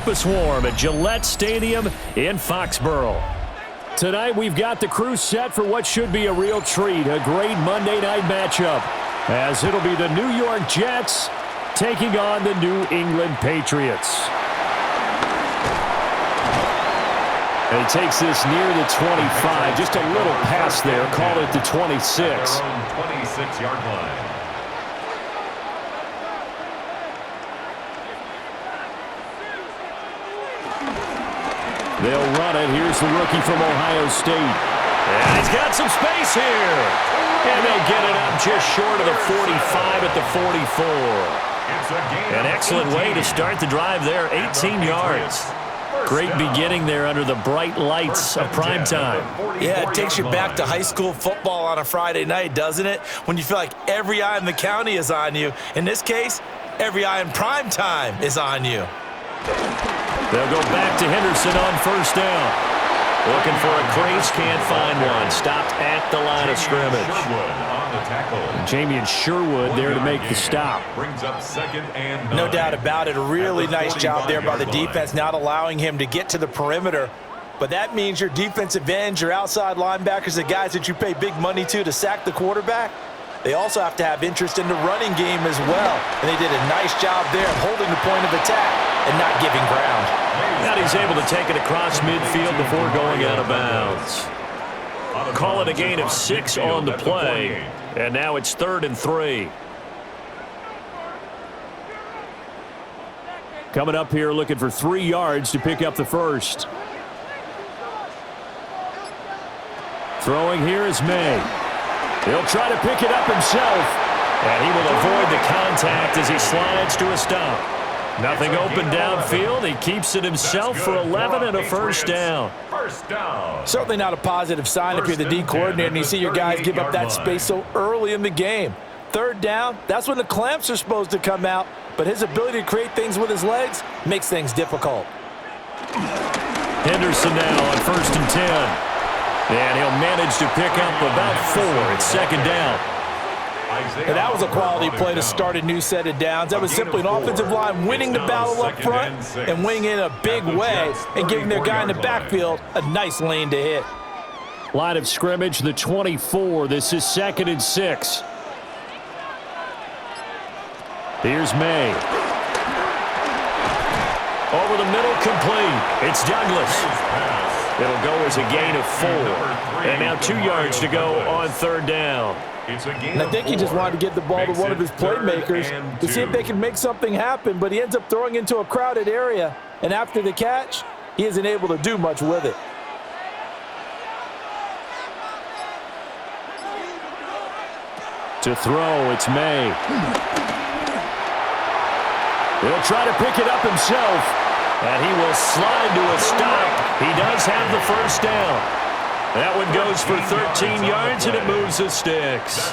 the Swarm at Gillette Stadium in Foxborough. Tonight we've got the crew set for what should be a real treat, a great Monday night matchup, as it'll be the New York Jets taking on the New England Patriots. And he takes this near the 25, just a little pass there, call it the 26. 26-yard line. They'll run it. Here's the rookie from Ohio State. And he's got some space here. And they'll get it up just short of the 45 at the 44. An excellent way to start the drive there, 18 yards. Great beginning there under the bright lights of primetime. Yeah, it takes you back to high school football on a Friday night, doesn't it? When you feel like every eye in the county is on you. In this case, every eye in primetime is on you. They'll go back to Henderson on first down. Looking for a crease, can't find one. Stopped at the line of scrimmage. Jamian Sherwood there to make the stop. Brings up 2nd and 9. No doubt about it. A really nice job there by the defense, not allowing him to get to the perimeter. But that means your defensive ends, your outside linebackers, the guys that you pay big money to sack the quarterback, they also have to have interest in the running game as well. And they did a nice job there of holding the point of attack and not giving ground. And he's able to take it across midfield before going out of bounds. Call it a gain of 6 on the play. And now it's 3rd and 3. Coming up here looking for 3 yards to pick up the first. Throwing here is May. He'll try to pick it up himself. And he will avoid the contact as he slides to a stop. Nothing open downfield. He keeps it himself for 11 and a first down. Certainly not a positive sign if you're the D coordinator and you see your guys give up that space so early in the game. 3rd down, that's when the clamps are supposed to come out, but his ability to create things with his legs makes things difficult. Henderson now on 1st and 10. And he'll manage to pick up about 4 at 2nd down. And that was a quality play to start a new set of downs. That was simply an offensive line winning the battle up front and winning in a big way and giving their guy in the backfield a nice lane to hit. Line of scrimmage, the 24. This is 2nd and 6. Here's May. Over the middle, complete. It's Douglas. It'll go as a gain of 4. And now 2 yards to go on 3rd down. And I think he just wanted to get the ball to one of his playmakers to see if they can make something happen, but he ends up throwing into a crowded area. And after the catch, he isn't able to do much with it. To throw, it's May. He'll try to pick it up himself, and he will slide to a stop. He does have the first down. That one goes for 13 yards, and it moves the sticks.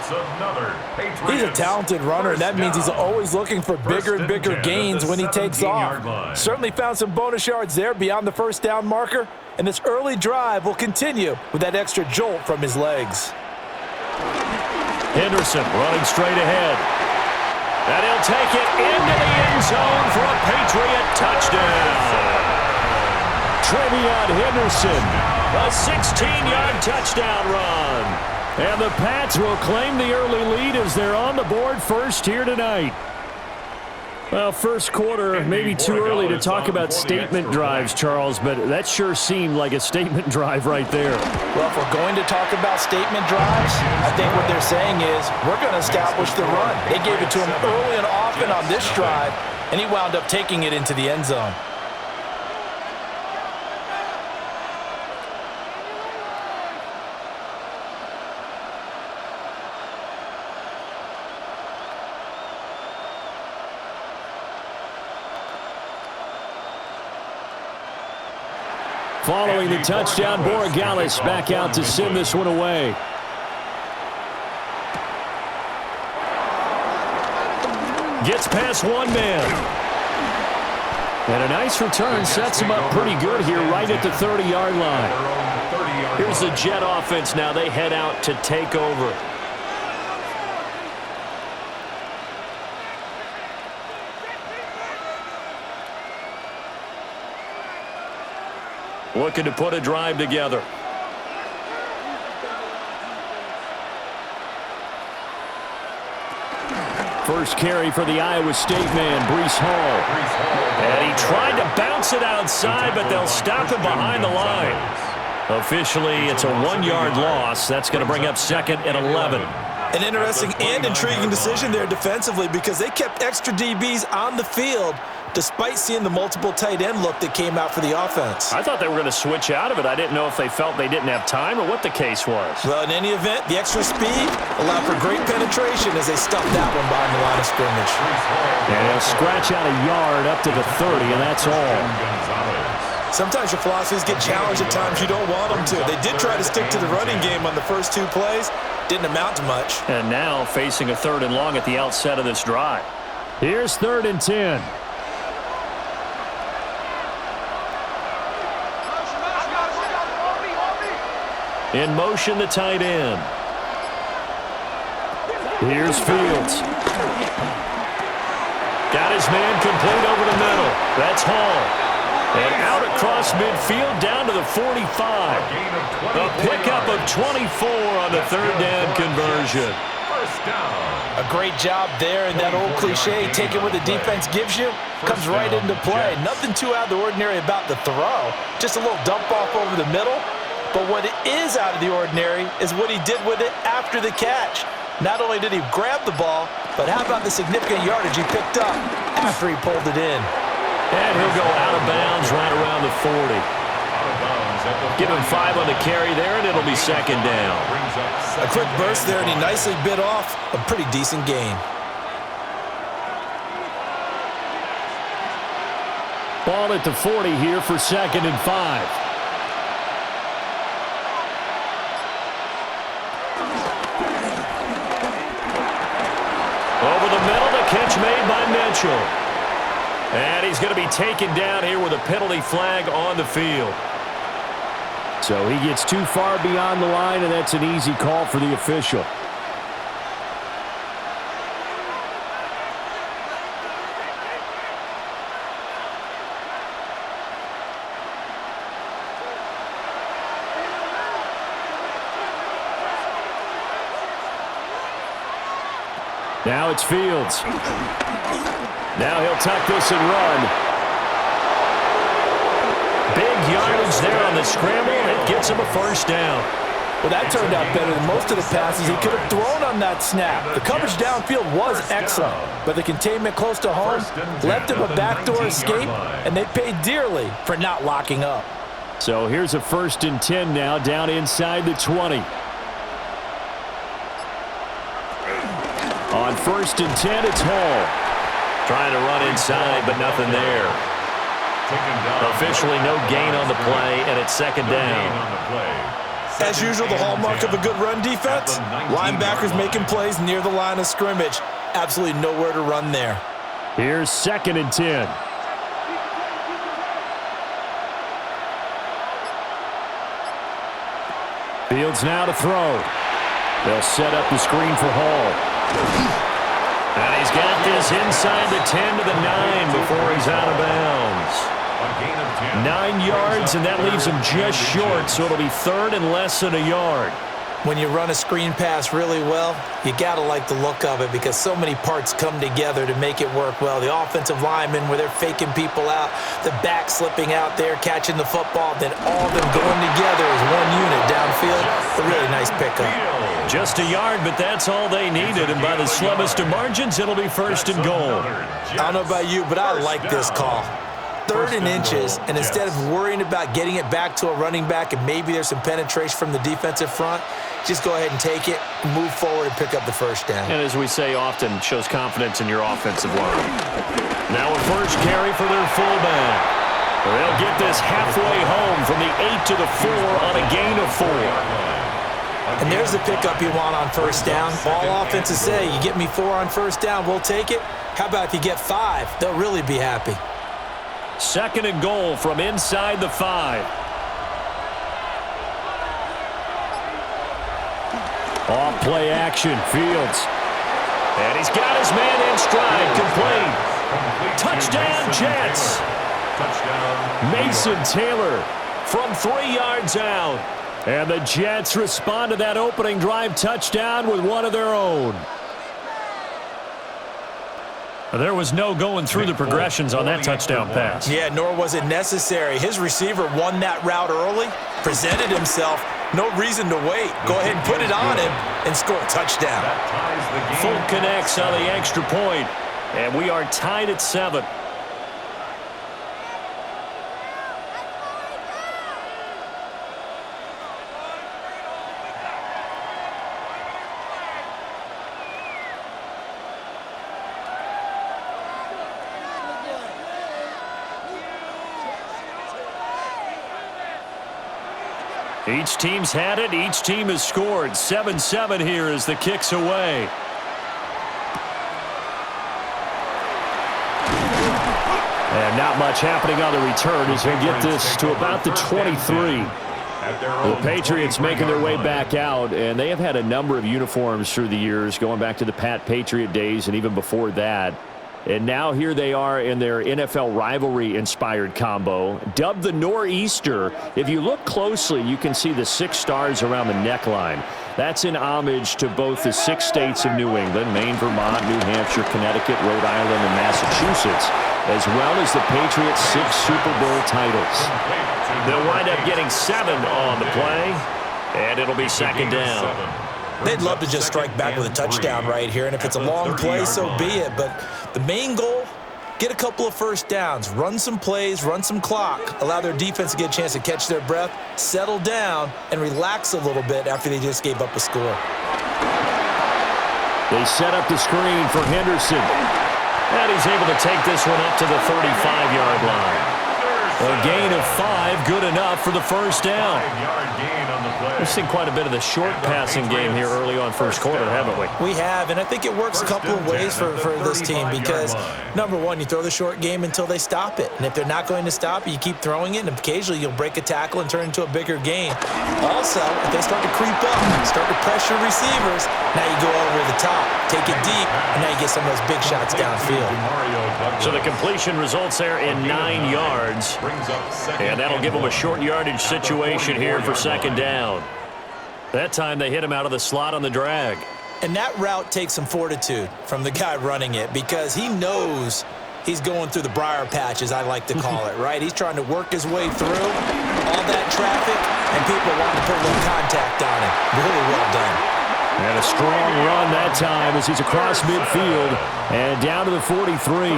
He's a talented runner, and that means he's always looking for bigger and bigger gains when he takes off. Certainly found some bonus yards there beyond the first down marker, and this early drive will continue with that extra jolt from his legs. Henderson running straight ahead. And he'll take it into the end zone for a Patriot touchdown. Trevion Henderson. A 16-yard touchdown run. And the Pats will claim the early lead as they're on the board first here tonight. Well, first quarter, maybe too early to talk about statement drives, Charles, but that sure seemed like a statement drive right there. Well, if we're going to talk about statement drives, I think what they're saying is we're going to establish the run. They gave it to him early and often on this drive, and he wound up taking it into the end zone. Following the touchdown, Borregales back out to send this one away. Gets past one man. And a nice return sets him up pretty good here right at the 30-yard line. Here's the Jet offense now. They head out to take over. looking to put a drive together. First carry for the Iowa State man, Breece Hall. And he tried to bounce it outside, but they'll stop him behind the line. Officially, it's a 1-yard loss. That's going to bring up 2nd and 11. An interesting and intriguing decision there defensively because they kept extra DBs on the field despite seeing the multiple tight end look that came out for the offense. I thought they were going to switch out of it. I didn't know if they felt they didn't have time or what the case was. Well, in any event, the extra speed allowed for great penetration as they stuffed that one behind the line of scrimmage. And they'll scratch out a yard up to the 30, and that's all. Sometimes your philosophies get challenged at times you don't want them to. They did try to stick to the running game on the first 2 plays. Didn't amount to much. And now facing a 3rd and long at the outset of this drive. Here's 3rd and 10. In motion, the tight end. Here's Fields. Got his man complete over the middle. That's Hall. And out across midfield down to the 45. A pickup of 24 on the 3rd down conversion. A great job there, and that old cliche, taking what the defense gives you, comes right into play. Nothing too out of the ordinary about the throw. Just a little dump off over the middle. But what is out of the ordinary is what he did with it after the catch. Not only did he grab the ball, but how about the significant yardage he picked up after he pulled it in. And he'll go out of bounds right around the 40. Give him 5 on the carry there, and it'll be 2nd down. A quick burst there, and he nicely bit off a pretty decent gain. Ball at the 40 here for 2nd and 5. Over the middle, the catch made by Mitchell. And he's going to be taken down here with a penalty flag on the field. So he gets too far beyond the line, and that's an easy call for the official. Now it's Fields. Now he'll tuck this and run. Big yardage there on the scramble, and it gets him a 1st down. Well, that turned out better than most of the passes he could have thrown on that snap. The coverage downfield was excellent, but the containment close to home left him a backdoor escape, and they paid dearly for not locking up. So here's a 1st and 10 now, down inside the 20. On 1st and 10, it's Hall. Trying to run inside, but nothing there. Officially no gain on the play, and it's 2nd down. As usual, the hallmark of a good run defense, linebackers making plays near the line of scrimmage. Absolutely nowhere to run there. Here's 2nd and 10. Fields now to throw. They'll set up the screen for Hall. And he's got this inside the 10 to the 9 before he's out of bounds. 9 yards, and that leaves him just short, so it'll be 3rd and less than a yard. When you run a screen pass really well, you got to like the look of it because so many parts come together to make it work well. The offensive linemen, where they're faking people out, the back slipping out there, catching the football, then all of them going together as one unit downfield. A really nice pickup. Just a yard, but that's all they needed, and by the slimmest of margins, it'll be 1st and goal. I don't know about you, but I like this call. 3rd and inches, and instead of worrying about getting it back to a running back and maybe there's some penetration from the defensive front, just go ahead and take it, move forward, and pick up the 1st down. And as we say often, shows confidence in your offensive line. Now a 1st carry for their fullback. They'll get this halfway home from the 8 to the 4 on a gain of 4. And there's the pickup you want on 1st down. All offenses say, you get me 4 on 1st down, we'll take it. How about if you get 5? They'll really be happy. 2nd and goal from inside the 5. Off play action, Fields. And he's got his man in stride, complete. Touchdown, Jets. Mason Taylor from 3 yards out. And the Jets respond to that opening drive touchdown with one of their own. There was no going through the progressions on that touchdown pass. Yeah, nor was it necessary. His receiver won that route early, presented himself. No reason to wait. Go ahead and put it on him and score a touchdown. Full connects on the extra point. And we are tied at 7. Each team's had it. Each team has scored. 7-7 here as the kick's away. And not much happening on the return as we get this to about the 23. The Patriots making their way back out, and they have had a number of uniforms through the years, going back to the Patriot days and even before that. And now here they are in their NFL rivalry-inspired combo, dubbed the Nor'easter. If you look closely, you can see the 6 stars around the neckline. That's in homage to both the 6 states of New England, Maine, Vermont, New Hampshire, Connecticut, Rhode Island, and Massachusetts, as well as the Patriots' 6 Super Bowl titles. They'll wind up getting 7 on the play, and it'll be second down. They'd love to just strike back with a touchdown right here, and if it's a long play, so be it. But the main goal, get a couple of first downs, run some plays, run some clock, allow their defense to get a chance to catch their breath, settle down, and relax a little bit after they just gave up a score. They set up the screen for Henderson, and he's able to take this one up to the 35-yard line. A gain of 5, good enough for the first down. We've seen quite a bit of the short passing game here early on first quarter, haven't we? We have, and I think it works a couple of ways for this team because, number one, you throw the short game until they stop it. And if they're not going to stop it, you keep throwing it, and occasionally you'll break a tackle and turn it into a bigger gain. Also, if they start to creep up, start to pressure receivers, now you go over the top, take it deep, and now you get some of those big shots downfield. So the completion results there in 9 yards, and that'll give them a short yardage situation here for second down. That time they hit him out of the slot on the drag. And that route takes some fortitude from the guy running it because he knows he's going through the briar patch, as I like to call it, right? He's trying to work his way through all that traffic, and people want to put a little contact on him. Really well done. And a strong run that time as he's across midfield and down to the 43.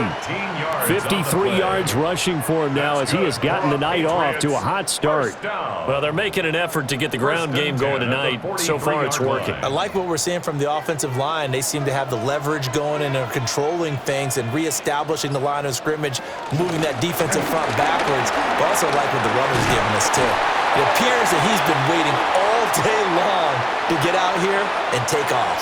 53 yards rushing for him now as he has gotten the night off to a hot start. Well, they're making an effort to get the ground game going tonight. So far, it's working. I like what we're seeing from the offensive line. They seem to have the leverage going and are controlling things and reestablishing the line of scrimmage, moving that defensive front backwards. But also like what the runner's giving us, too. It appears that he's been waiting all day long to get out here and take off.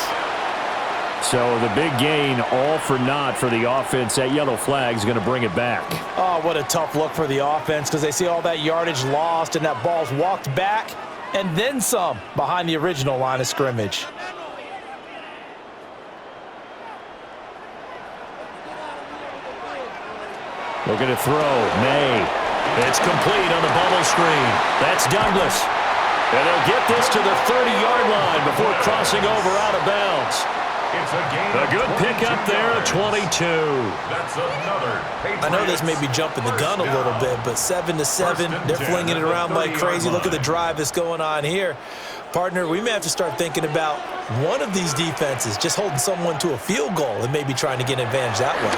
So the big gain, all for naught for the offense. That yellow flag is going to bring it back. Oh, what a tough look for the offense because they see all that yardage lost and that ball's walked back and then some behind the original line of scrimmage. Looking to throw. May. It's complete on the bubble screen. That's Douglas. And they'll get this to the 30-yard line before crossing over out of bounds. A good pickup there at 22. That's another. I know this may be jumping the gun a little bit, but 7-7, they're flinging it around like crazy. Look at the drive that's going on here. Partner, we may have to start thinking about one of these defenses just holding someone to a field goal and maybe trying to get an advantage that way.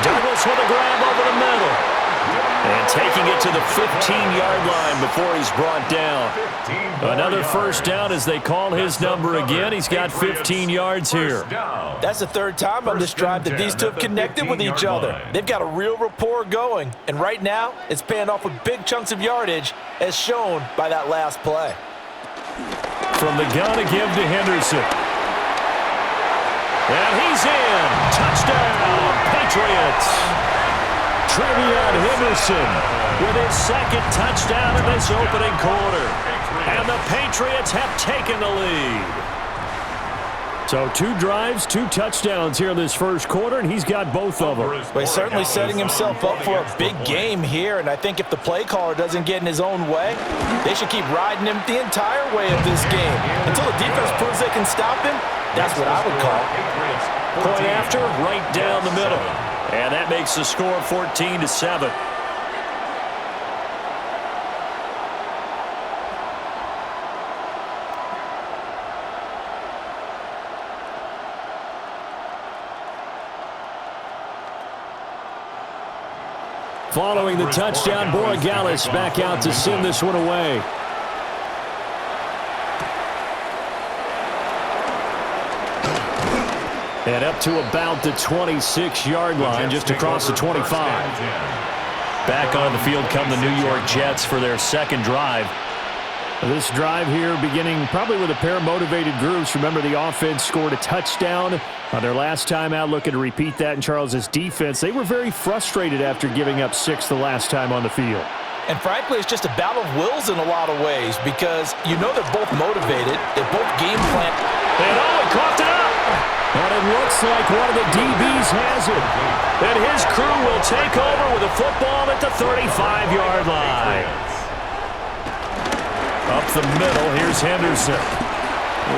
Douglas with a grab over the middle. And taking it to the 15-yard line before he's brought down. Another first down as they call his number again. He's got 15 yards here. That's the third time on this drive that these two have connected with each other. They've got a real rapport going. And right now, it's paying off with big chunks of yardage as shown by that last play. From the gun to give to Henderson. And he's in. Touchdown, Patriots. Trevion Henderson with his second touchdown in this opening quarter. And the Patriots have taken the lead. So 2 drives, 2 touchdowns here in this first quarter, and he's got both of them. Well, he's certainly setting himself up for a big game here, and I think if the play caller doesn't get in his own way, they should keep riding him the entire way of this game. Until the defense proves they can stop him, that's what I would call. Point after, right down the middle. And that makes the score 14-7. Following the touchdown, Borregales back out to send this one away. And up to about the 26-yard line, just across the 25. Back on the field come the New York Jets for their second drive. This drive here beginning probably with a pair of motivated groups. Remember, the offense scored a touchdown on their last time out, looking to repeat that in Charles' defense. They were very frustrated after giving up 6 the last time on the field. And frankly, it's just a battle of wills in a lot of ways because you know they're both motivated. They're both game plan. And he coughed it up. And it looks like one of the DBs has it. And his crew will take over with the football at the 35-yard line. Up the middle, here's Henderson.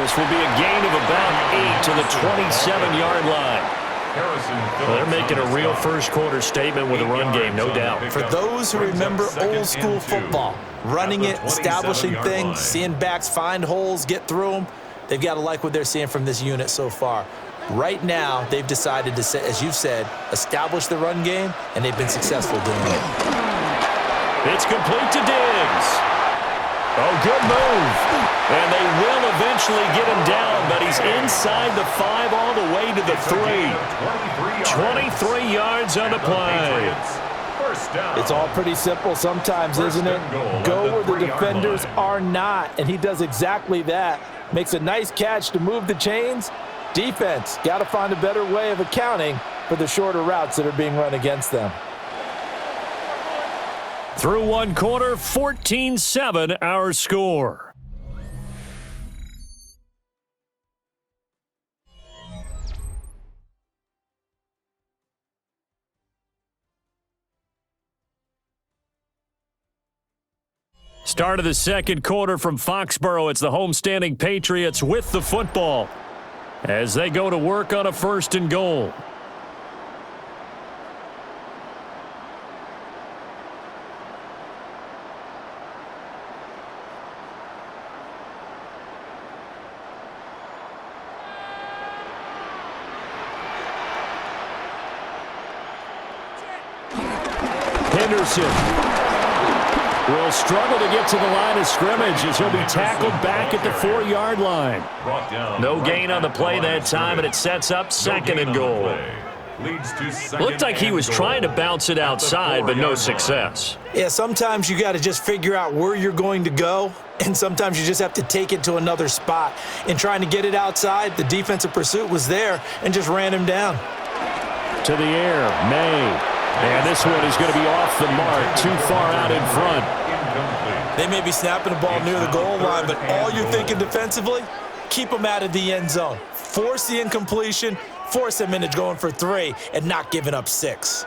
This will be a gain of about 8 to the 27-yard line. Well, they're making a real first-quarter statement with a run game, no doubt. For those who remember old-school football, running it, establishing things, seeing backs find holes, get through them, they've got to like what they're seeing from this unit so far. Right now, they've decided to, as you've said, establish the run game, and they've been successful doing it. It's complete to Diggs. Oh, good move. And they will eventually get him down, but he's inside the 5 all the way to the 3. 23 yards on the play. It's all pretty simple sometimes, isn't it? Go where the defenders are not, and he does exactly that. Makes a nice catch to move the chains. Defense, got to find a better way of accounting for the shorter routes that are being run against them. Through one quarter, 14-7 our score. Start of the second quarter from Foxborough. It's the homestanding Patriots with the football as they go to work on a 1st and goal. Henderson will struggle to get to the line of scrimmage as he'll be tackled back at the 4-yard line. No gain on the play that time, and it sets up 2nd and goal. Looked like he was trying to bounce it outside, but no success. Yeah, sometimes you got to just figure out where you're going to go, and sometimes you just have to take it to another spot. In trying to get it outside, the defensive pursuit was there and just ran him down. To the air, May. And this one is going to be off the mark, too far out in front. They may be snapping the ball near the goal line, but all you're thinking defensively, keep them out of the end zone. Force the incompletion, force them into going for 3, and not giving up 6.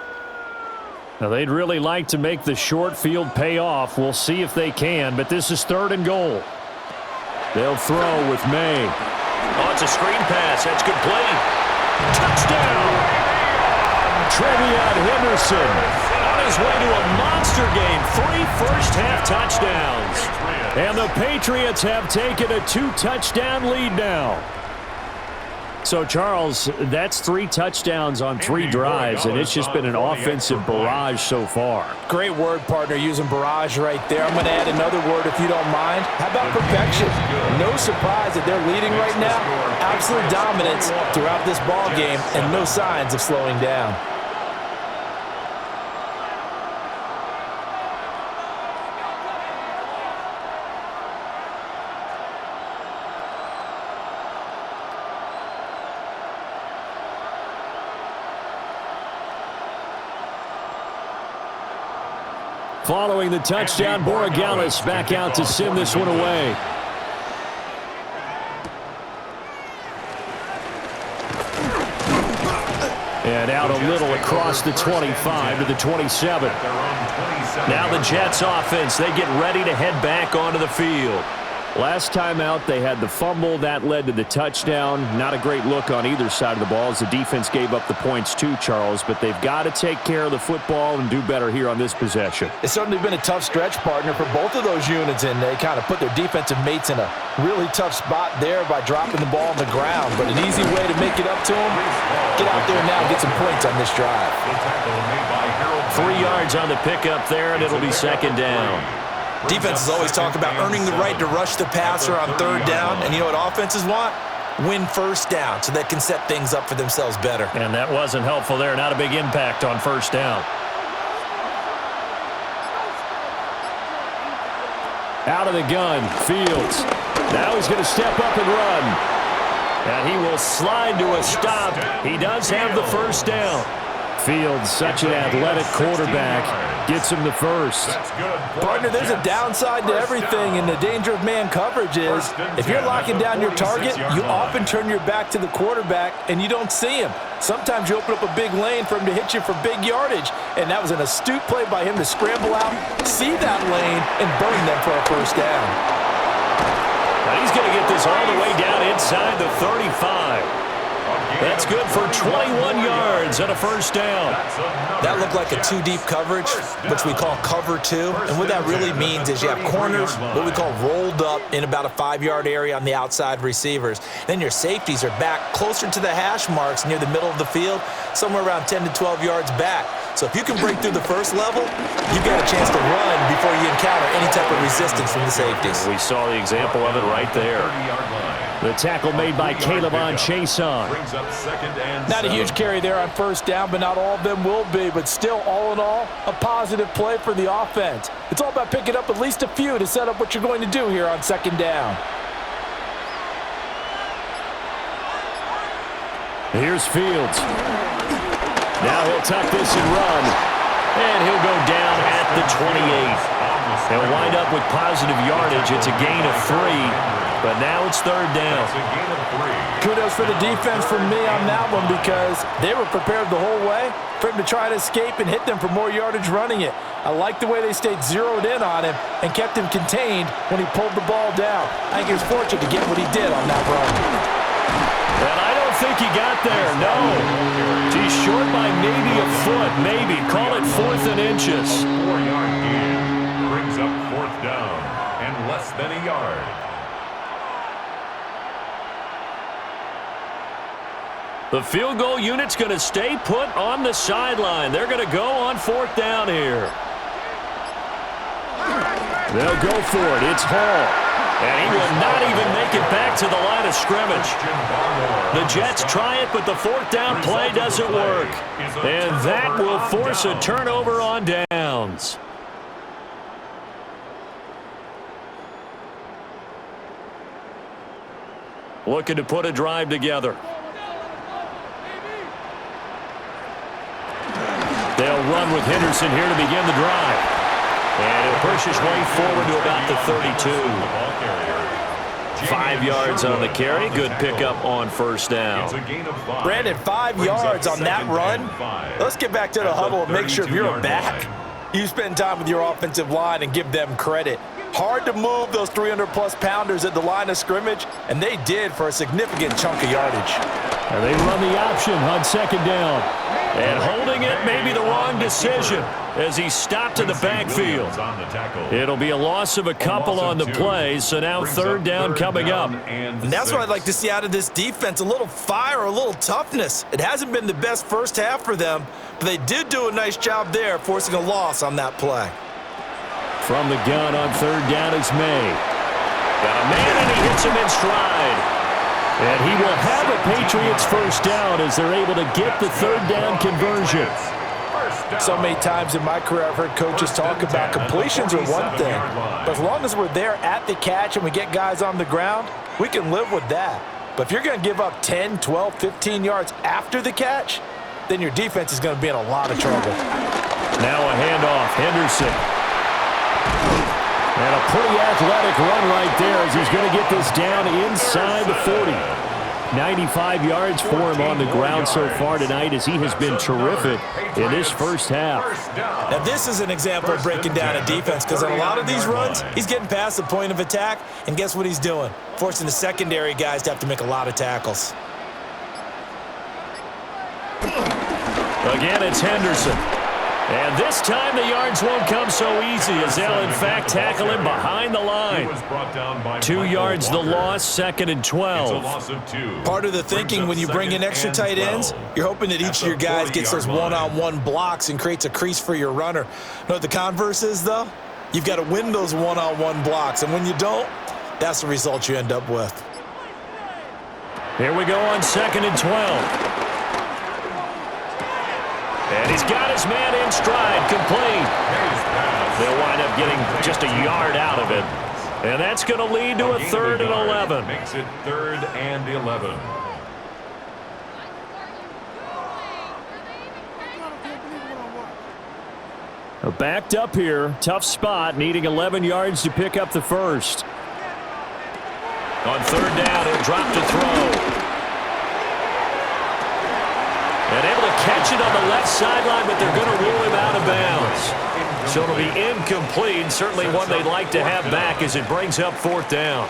Now, they'd really like to make the short field pay off. We'll see if they can, but this is 3rd and goal. They'll throw with May. Oh, it's a screen pass. That's good play. Touchdown! Trevion Henderson on his way to a monster game. 3 first-half touchdowns. And the Patriots have taken a 2-touchdown lead now. So, Charles, that's 3 touchdowns on 3 drives, and it's just been an offensive barrage so far. Great word, partner, using barrage right there. I'm going to add another word if you don't mind. How about perfection? No surprise that they're leading right now. Absolute dominance throughout this ball game and no signs of slowing down. Following the touchdown, Borregales back out to send this one away. And out a little across the 25 to the 27. Now the Jets offense, they get ready to head back onto the field. Last time out, they had the fumble. That led to the touchdown. Not a great look on either side of the ball as the defense gave up the points too, Charles. But they've got to take care of the football and do better here on this possession. It's certainly been a tough stretch, partner, for both of those units, and they kind of put their defensive mates in a really tough spot there by dropping the ball on the ground. But an easy way to make it up to them, get out there now and get some points on this drive. 3 yards on the pickup there, and it'll be second down. Defenses always talk about earning the right to rush the passer on third down, and you know what offenses want? Win first down so they can set things up for themselves better. And that wasn't helpful there. Not a big impact on first down. Out of the gun, Fields. Now he's going to step up and run. And he will slide to a stop. He does have the first down. Fields, such an athletic quarterback, gets him the first. Partner, there's a downside to everything, and the danger of man coverage is if you're locking down your target, you often turn your back to the quarterback and you don't see him. Sometimes you open up a big lane for him to hit you for big yardage, and that was an astute play by him to scramble out, see that lane, and burn them for a first down. Now he's going to get this all the way down inside the 35. That's good for 21 yards and a first down. That looked like a two-deep coverage, which we call cover two. And what that really means is you have corners, what we call rolled up in about a 5-yard area on the outside receivers. Then your safeties are back closer to the hash marks near the middle of the field, somewhere around 10 to 12 yards back. So if you can break through the first level, you've got a chance to run before you encounter any type of resistance from the safeties. We saw the example of it right there. The tackle made by Caleb on Chason. Not a huge carry there on first down, but not all of them will be. But still, all in all, a positive play for the offense. It's all about picking up at least a few to set up what you're going to do here on second down. Here's Fields. Now he'll tuck this and run. And he'll go down at the 28. He'll wind up with positive yardage. It's a gain of 3. But now it's third down. Kudos for the defense from me on that one because they were prepared the whole way for him to try to escape and hit them for more yardage running it. I like the way they stayed zeroed in on him and kept him contained when he pulled the ball down. I think he was fortunate to get what he did on that run. And I don't think he got there, no. He's short by maybe a foot, maybe. Call it 4th and inches. 4-yard gain brings up 4th down and less than a yard. The field goal unit's going to stay put on the sideline. They're going to go on 4th down here. They'll go for it. It's Hall. And he will not even make it back to the line of scrimmage. The Jets try it, but the 4th down play doesn't work. And that will force a turnover on downs. Looking to put a drive together. They'll run with Henderson here to begin the drive. And he'll push his way forward to about the 32. 5 yards on the carry. Good pickup on first down. Brandon, 5 yards on that run. Let's get back to the huddle and make sure if you're a back, you spend time with your offensive line and give them credit. Hard to move those 300-plus pounders at the line of scrimmage, and they did for a significant chunk of yardage. And they run the option on second down. And holding it may be the wrong decision as he stopped in the backfield. It'll be a loss of a couple on the play, so now third down coming up. And that's what I'd like to see out of this defense, a little fire, a little toughness. It hasn't been the best first half for them, but they did do a nice job there forcing a loss on that play. From the gun on third down is May. Got a man and he hits him in stride. And he will have a Patriots first down as they're able to get the third down conversion. So many times in my career I've heard coaches talk about completions are one thing, but as long as we're there at the catch and we get guys on the ground, we can live with that. But if you're going to give up 10, 12, 15 yards after the catch, then your defense is going to be in a lot of trouble. Now a handoff, Henderson. And a pretty athletic run right there as he's going to get this down inside the 40. 95 yards for him on the ground so far tonight as he has been terrific in this first half. Now, this is an example of breaking down a defense because on a lot of these runs, he's getting past the point of attack, and guess what he's doing? Forcing the secondary guys to have to make a lot of tackles. Again, it's Henderson. And this time the yards won't come so easy as they'll, in fact, tackle him behind the line. 2 yards the loss, 2nd and 12. Part of the thinking when you bring in extra tight ends, you're hoping that each of your guys gets those one-on-one blocks and creates a crease for your runner. You know what the converse is, though? You've got to win those one-on-one blocks, and when you don't, that's the result you end up with. Here we go on 2nd and 12. And he's got his man in stride, complete. They'll wind up getting just a yard out of it. And that's going to lead to a 3rd and 11. Makes it 3rd and 11. Backed up here, tough spot, needing 11 yards to pick up the first. On 3rd down, he'll drop to throw. And able to catch it on the left sideline, but they're going to rule him out of bounds. So it'll be incomplete, certainly one they'd like to have back as it brings up 4th down.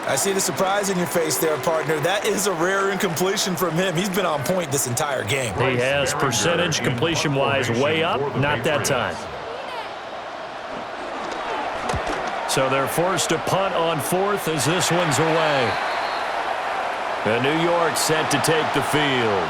I see the surprise in your face there, partner. That is a rare incompletion from him. He's been on point this entire game. He has percentage completion-wise way up, not that time. So they're forced to punt on 4th as this one's away. And New York set to take the field.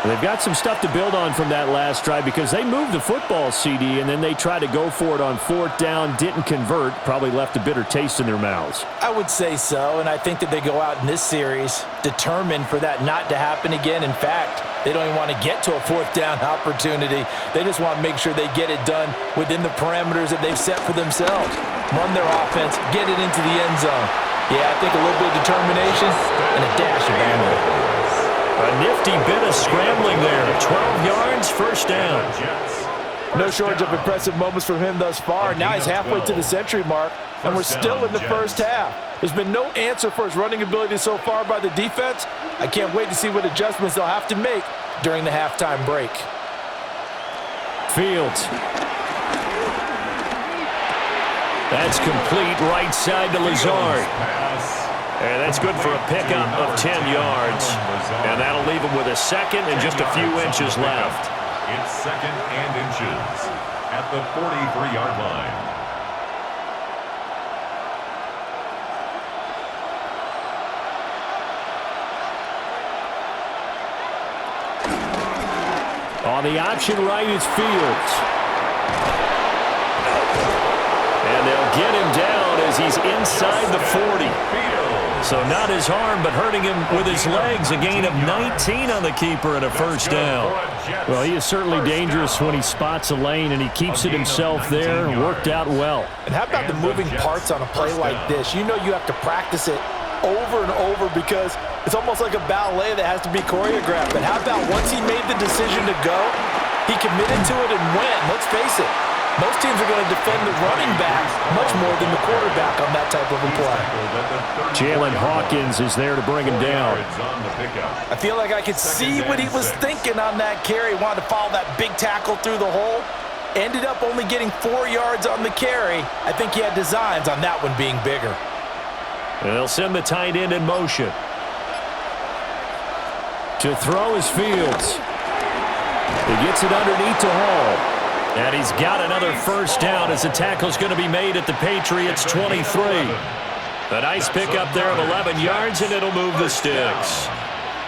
They've got some stuff to build on from that last drive because they moved the football, CD, and then they tried to go for it on 4th down, didn't convert, probably left a bitter taste in their mouths. I would say so, and I think that they go out in this series determined for that not to happen again. In fact, they don't even want to get to a 4th down opportunity. They just want to make sure they get it done within the parameters that they've set for themselves. Run their offense, get it into the end zone. Yeah, I think a little bit of determination and a dash of anger. A nifty bit of scrambling there. 12 yards, 1st down. No shortage of impressive moments from him thus far. Now he's halfway to the century mark, and we're still in the first half. There's been no answer for his running ability so far by the defense. I can't wait to see what adjustments they'll have to make during the halftime break. Fields. That's complete right side to Lazard. And that's good for a pickup of 10 yards. And that'll leave him with a 2nd and just a few inches left. It's 2nd and inches at the 43-yard line. On the option right is Fields. And they'll get him down as he's inside the 40. So not his arm, but hurting him with his legs. A gain of 19 on the keeper and a 1st down. Well, he is certainly dangerous when he spots a lane, and he keeps it himself there. Worked out well. And how about the moving parts on a play like this? You know you have to practice it over and over because it's almost like a ballet that has to be choreographed. But how about once he made the decision to go, he committed to it and went. Let's face it. Most teams are going to defend the running back much more than the quarterback on that type of a play. Jalen Hawkins is there to bring him down. I feel like I could see what he was thinking on that carry. Wanted to follow that big tackle through the hole. Ended up only getting 4 yards on the carry. I think he had designs on that one being bigger. And they'll send the tight end in motion. To throw is Fields. He gets it underneath to Hall. And he's got another 1st down as the tackle's going to be made at the Patriots 23. A nice pickup there of 11 yards, and it'll move the sticks.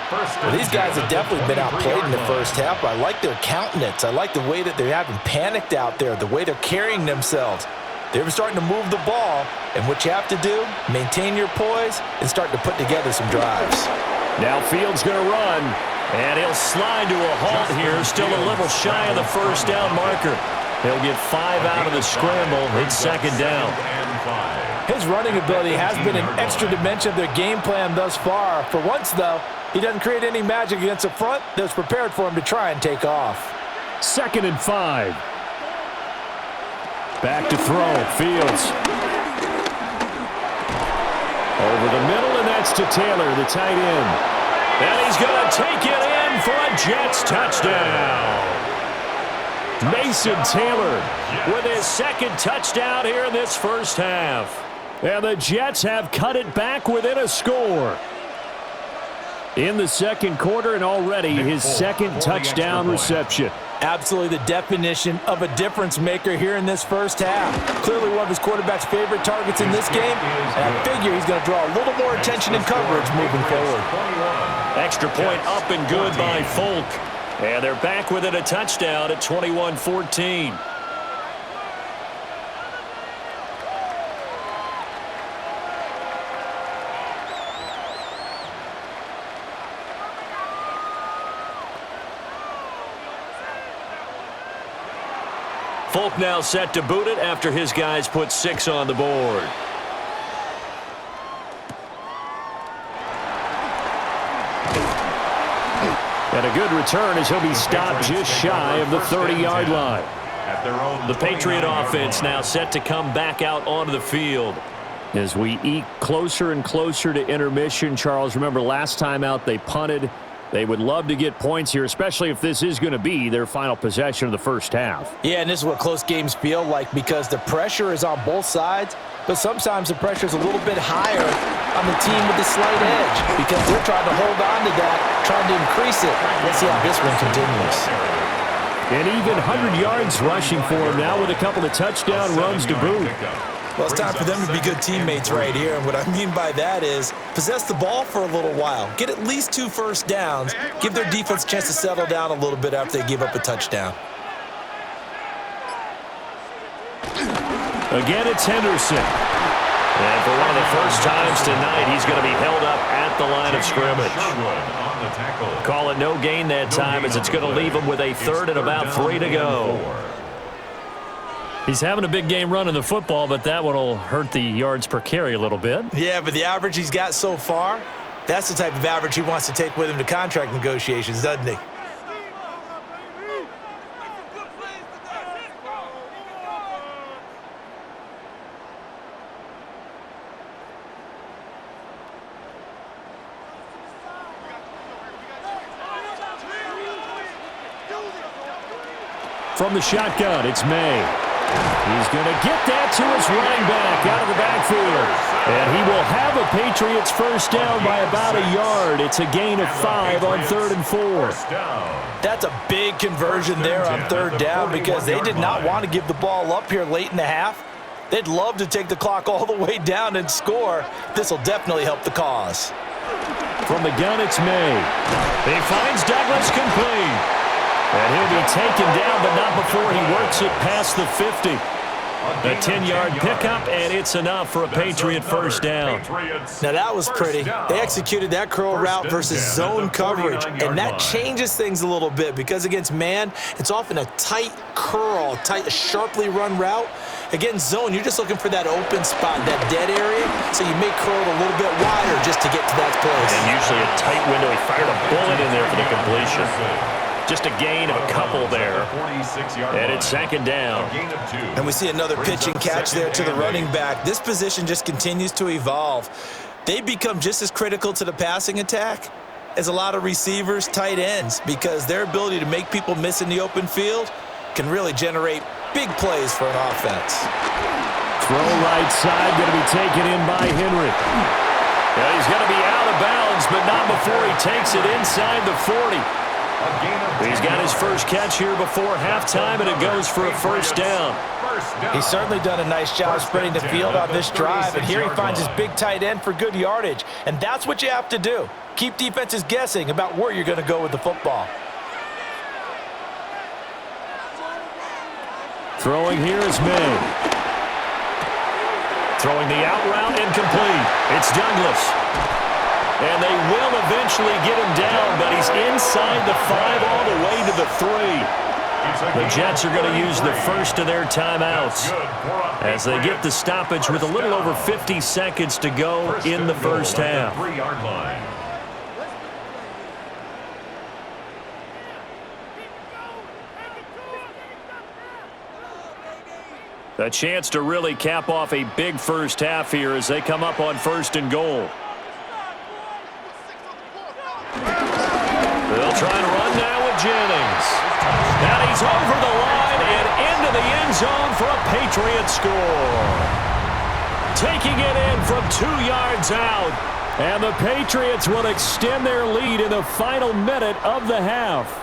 Well, these guys have definitely been outplayed in the first half, but I like their countenance. I like the way that they're having panicked out there, the way they're carrying themselves. They're starting to move the ball, and what you have to do, maintain your poise and start to put together some drives. Now Fields going to run. And he'll slide to a halt here, still a little shy of the 1st down marker. He'll get 5 out of the scramble. It's 2nd down. His running ability has been an extra dimension of their game plan thus far. For once, though, he doesn't create any magic against the front that's prepared for him to try and take off. 2nd and 5. Back to throw. Fields. Over the middle, and that's to Taylor, the tight end. And he's going to take it in for a Jets touchdown. Mason Taylor with his second touchdown here in this first half. And the Jets have cut it back within a score. In the second quarter, and already his second touchdown reception. Absolutely the definition of a difference maker here in this first half. Clearly one of his quarterback's favorite targets in this game, and I figure he's going to draw a little more attention and coverage moving forward. Extra point up and good by Folk. And they're back within a touchdown at 21-14. Folk now set to boot it after his guys put 6 on the board. And a good return as he'll be stopped just shy of the 30-yard line. The Patriot offense now set to come back out onto the field. As we eke closer and closer to intermission, Charles, remember last time out they punted. They would love to get points here, especially if this is going to be their final possession of the first half. Yeah, and this is what close games feel like because the pressure is on both sides, but sometimes the pressure is a little bit higher on the team with the slight edge because they're trying to hold on to that, trying to increase it. Let's see how this one continues. And even 100 yards rushing for him now with a couple of touchdown runs to boot. Well, it's time for them to be good teammates right here, and what I mean by that is possess the ball for a little while, get at least 2 first downs, give their defense a chance to settle down a little bit after they give up a touchdown. Again, it's Henderson. And for one of the first times tonight, he's going to be held up at the line of scrimmage. Call it no gain that time as it's going to leave him with a third and about 3 to go. He's having a big game running the football, but that one will hurt the yards per carry a little bit. Yeah, but the average he's got so far, that's the type of average he wants to take with him to contract negotiations, doesn't he? From the shotgun, it's May. He's going to get that to his running back out of the backfield. And he will have a Patriots first down by about a yard. It's a gain of 5 on 3rd and 4. That's a big conversion there on 3rd down because they did not want to give the ball up here late in the half. They'd love to take the clock all the way down and score. This will definitely help the cause. From the gun, it's May. He finds Douglas complete. And he'll be taken down, but not before he works it past the 50. A 10-yard pickup, and it's enough for a Patriot first down. Now, that was pretty. They executed that curl route versus zone coverage, and that changes things a little bit because against man, it's often a tight curl, tight, sharply run route. Against zone, you're just looking for that open spot, that dead area, so you may curl it a little bit wider just to get to that place. And usually a tight window. He fired a bullet in there for the completion. Just a gain of a couple there. And it's 2nd down. And we see another pitch and catch there to the running back. This position just continues to evolve. They become just as critical to the passing attack as a lot of receivers, tight ends, because their ability to make people miss in the open field can really generate big plays for an offense. Throw right side, going to be taken in by Henry. Now he's going to be out of bounds, but not before he takes it inside the 40. He's got his first catch here before halftime, and it goes for a first down. He's certainly done a nice job spreading the field on this drive, and here he finds his big tight end for good yardage. And that's what you have to do. Keep defenses guessing about where you're going to go with the football. Throwing here is May. Throwing the out route incomplete. It's Douglas. And they will eventually get him down, but he's inside the 5 all the way to the 3. The Jets are going to use the first of their timeouts as they get the stoppage with a little over 50 seconds to go in the first half. A chance to really cap off a big first half here as they come up on 1st and goal. They'll try and run now with Jennings. And he's over the line and into the end zone for a Patriots score. Taking it in from 2 yards out. And the Patriots will extend their lead in the final minute of the half.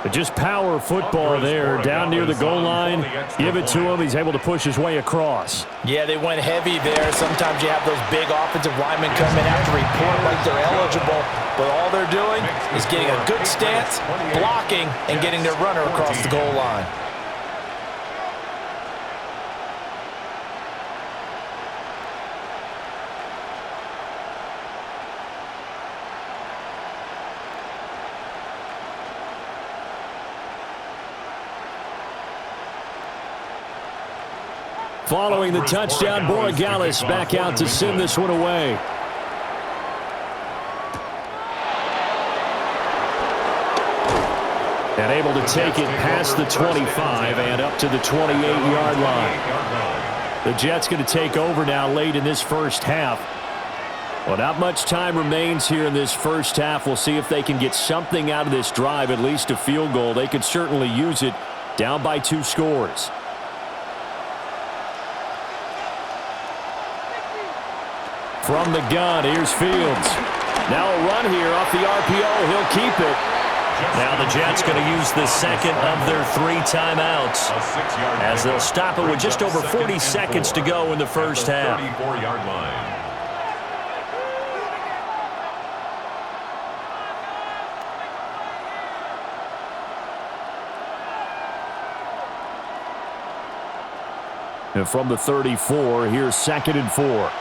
But just power football there, down near the goal line. Give it to him. He's able to push his way across. Yeah, they went heavy there. Sometimes you have those big offensive linemen come in, have to report like they're eligible. But all they're doing is getting a good stance, blocking, and getting their runner across the goal line. Following the touchdown, Borregales back out to send this one away. And able to take it past the 25 and up to the 28-yard line. The Jets going to take over now late in this first half. Well, not much time remains here in this first half. We'll see if they can get something out of this drive, at least a field goal. They could certainly use it, down by 2 scores. From the gun, here's Fields. Now a run here off the RPO. He'll keep it. Now the Jets going to use the second of their 3 timeouts as they'll stop it with just over 40 seconds to go in the first half. 34-yard line. And from the 34, here's 2nd and 4.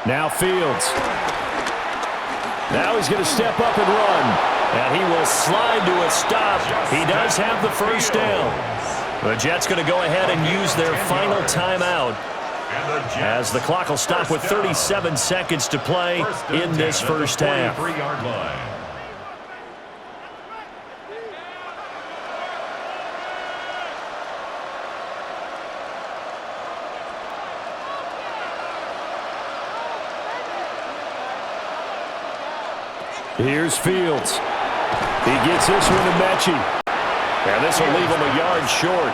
Now Fields. Now he's going to step up and run. And he will slide to a stop. He does have the first down. The Jets going to go ahead and use their final timeout as the clock will stop with 37 seconds to play in this first half. Here's Fields. He gets this one to Mechie. And this will leave him a yard short.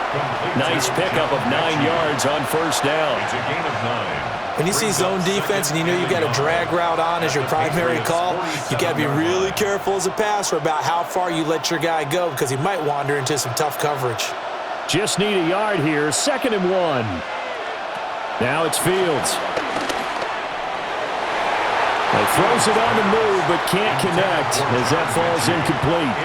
Nice pickup of 9 yards on first down. It's a gain of 9. When you see zone defense and you know you got a drag route on as your primary call, you got to be really careful as a passer about how far you let your guy go because he might wander into some tough coverage. Just need a yard here. 2nd and 1. Now it's Fields. He throws it on the move, but can't connect as that falls incomplete.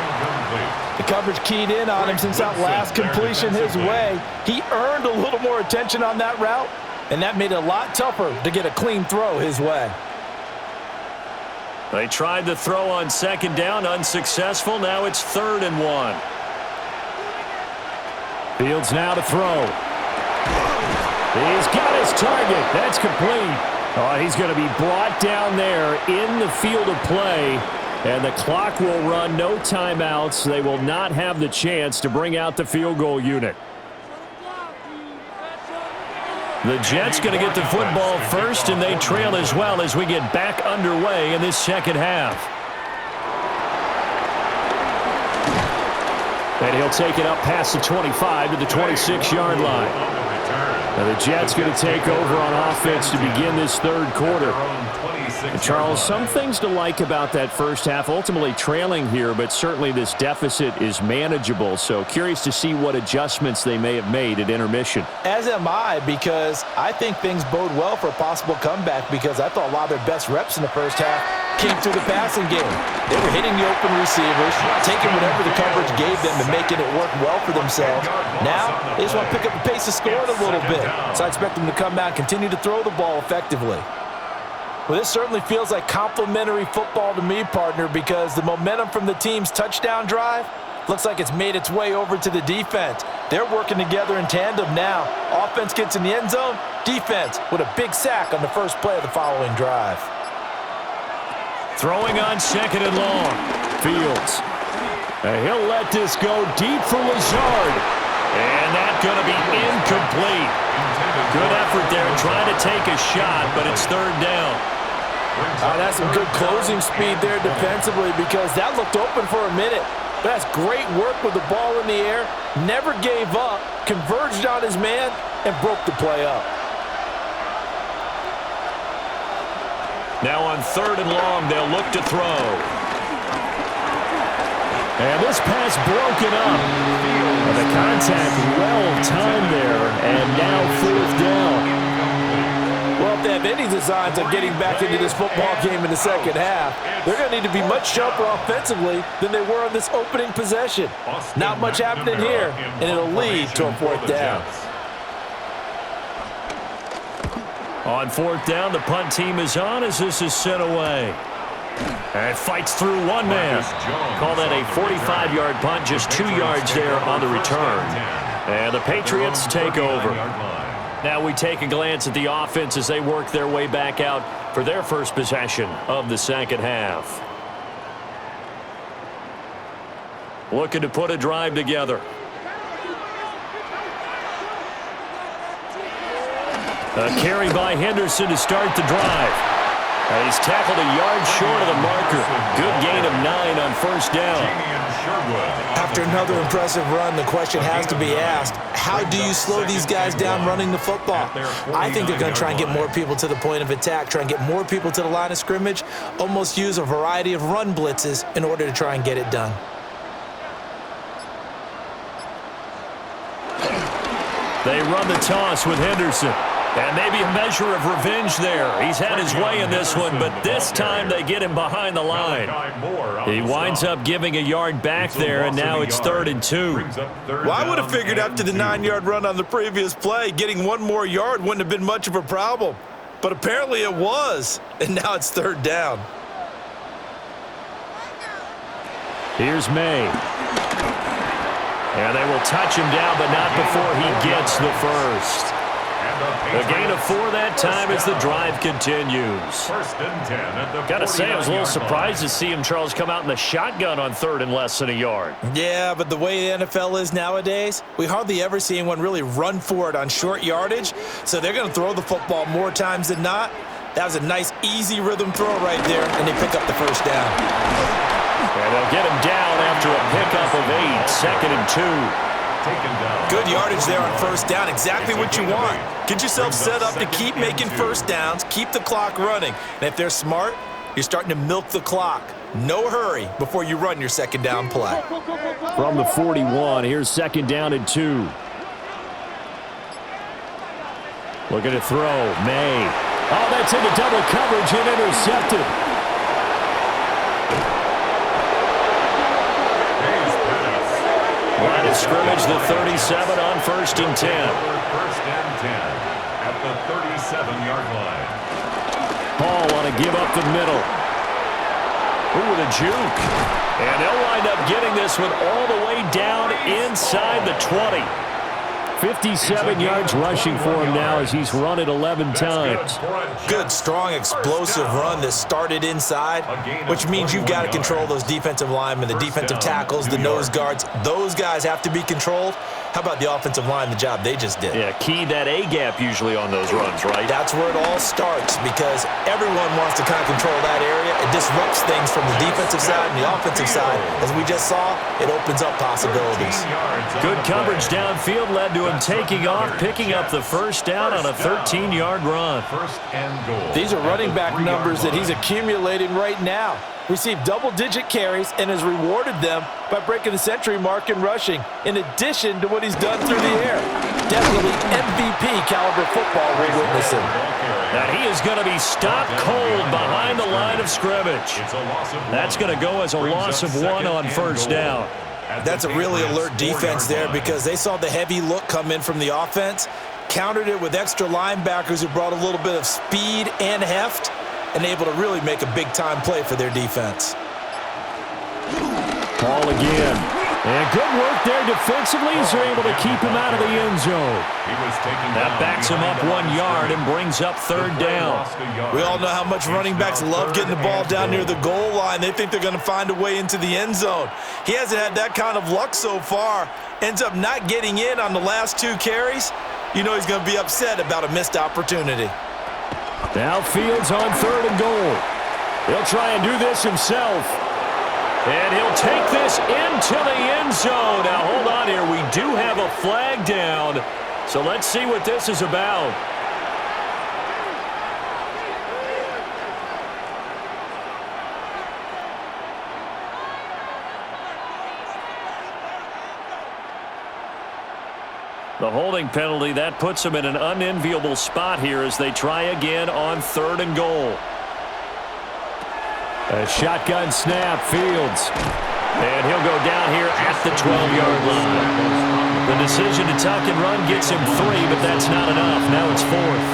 The coverage keyed in on him since that last completion his way. He earned a little more attention on that route, and that made it a lot tougher to get a clean throw his way. They tried the throw on 2nd down, unsuccessful. Now it's 3rd and 1. Fields now to throw. He's got his target. That's complete. Oh, he's going to be brought down there in the field of play, and the clock will run. No timeouts. They will not have the chance to bring out the field goal unit. The Jets going to get the football first, and they trail as well as we get back underway in this second half. And he'll take it up past the 25 to the 26-yard line. Now the Jets going to take over on offense to begin this 3rd quarter. And Charles, some things to like about that first half. Ultimately trailing here, but certainly this deficit is manageable. So curious to see what adjustments they may have made at intermission. As am I, because I think things bode well for a possible comeback because I thought a lot of their best reps in the first half came through the passing game. They were hitting the open receivers, taking whatever the coverage gave them and making it work well for themselves. Now, they just want to pick up the pace of scoring a little bit. So I expect them to come out and continue to throw the ball effectively. Well, this certainly feels like complimentary football to me, partner, because the momentum from the team's touchdown drive looks like it's made its way over to the defense. They're working together in tandem now. Offense gets in the end zone, defense with a big sack on the first play of the following drive. Throwing on 2nd and long. Fields. He'll let this go deep for Lazard. And that's going to be incomplete. Good effort there trying to take a shot, but it's third down. That's some good closing speed there defensively because that looked open for a minute. But that's great work with the ball in the air. Never gave up, converged on his man, and broke the play up. Now on third and long, they'll look to throw. And this pass broken up. And the contact well-timed there, and now fourth down. Well, if they have any designs on getting back into this football game in the second half, they're going to need to be much sharper offensively than they were on this opening possession. Not much happening here, and it'll lead to a fourth down. On fourth down, the punt team is on as this is sent away. And fights through one man. Call that a 45-yard punt, just 2 yards there on the return. And the Patriots take over. Now we take a glance at the offense as they work their way back out for their first possession of the second half. Looking to put a drive together. A carry by Henderson to start the drive. He's tackled a yard short of the marker. Good gain of 9 on first down. After another impressive run, the question has to be asked, how do you slow these guys down running the football? I think they're going to try and get more people to the point of attack, try and get more people to the line of scrimmage, almost use a variety of run blitzes in order to try and get it done. They run the toss with Henderson. And maybe a measure of revenge there. He's had his way in this one, but this time they get him behind the line. He winds up giving a yard back there, and now it's 3rd and 2. Well, I would have figured after the 9-yard run on the previous play, getting 1 more yard wouldn't have been much of a problem. But apparently it was, and now it's 3rd down. Here's May. And they will touch him down, but not before he gets the first. A gain of 4 that time as the drive continues. Gotta say, I was a little surprised to see him, Charles, come out in the shotgun on 3rd and less than a yard. Yeah, but the way the NFL is nowadays, we hardly ever see anyone really run for it on short yardage, so they're going to throw the football more times than not. That was a nice, easy rhythm throw right there, and they pick up the first down. And they'll get him down after a pickup of 8, 2nd and 2. Good yardage there on first down, exactly what you want. Get yourself set up to keep making first downs, keep the clock running. And if they're smart, you're starting to milk the clock. No hurry before you run your second down play. From the 41, here's 2nd down and 2. Looking to throw, May. Oh, that's into double coverage and intercepted. Line of scrimmage, the 37 on 1st and 10. 1st and 10 at the 37-yard line. Paul want to give up the middle. Ooh, with a juke. And they'll wind up getting this one all the way down inside the 20. 57 yards rushing for him now as he's run it 11 times. Good, strong, explosive run that started inside, which means you've got to control those defensive linemen, the defensive tackles, the nose guards. Those guys have to be controlled. How about the offensive line, the job they just did? Yeah, key that A-gap usually on those runs, right? That's where it all starts because everyone wants to kind of control that area. It disrupts things from the defensive side and the offensive side. As we just saw, it opens up possibilities. Good coverage downfield led to him taking off, picking up the first down on a 13-yard run. These are running back numbers that he's accumulating right now. Received double-digit carries and has rewarded them by breaking the century mark in rushing, in addition to what he's done through the air. Definitely MVP-caliber football we're witnessing. Now he is going to be stopped cold behind the line of scrimmage. That's going to go as a loss of 1 on first down. That's a really alert defense there because they saw the heavy look come in from the offense, countered it with extra linebackers who brought a little bit of speed and heft, and able to really make a big-time play for their defense. Ball again. And good work there defensively as they're able to keep him out of the end zone. That backs him up 1 yard and brings up third down. We all know how much running backs love getting the ball down near the goal line. They think they're going to find a way into the end zone. He hasn't had that kind of luck so far. Ends up not getting in on the last 2 carries. You know he's going to be upset about a missed opportunity. Now Fields on third and goal. He'll try and do this himself. And he'll take this into the end zone. Now, hold on here. We do have a flag down. So let's see what this is about. The holding penalty, that puts them in an unenviable spot here as they try again on third and goal. A shotgun snap, Fields. And he'll go down here at the 12-yard line. The decision to tuck and run gets him 3, but that's not enough. Now it's 4th.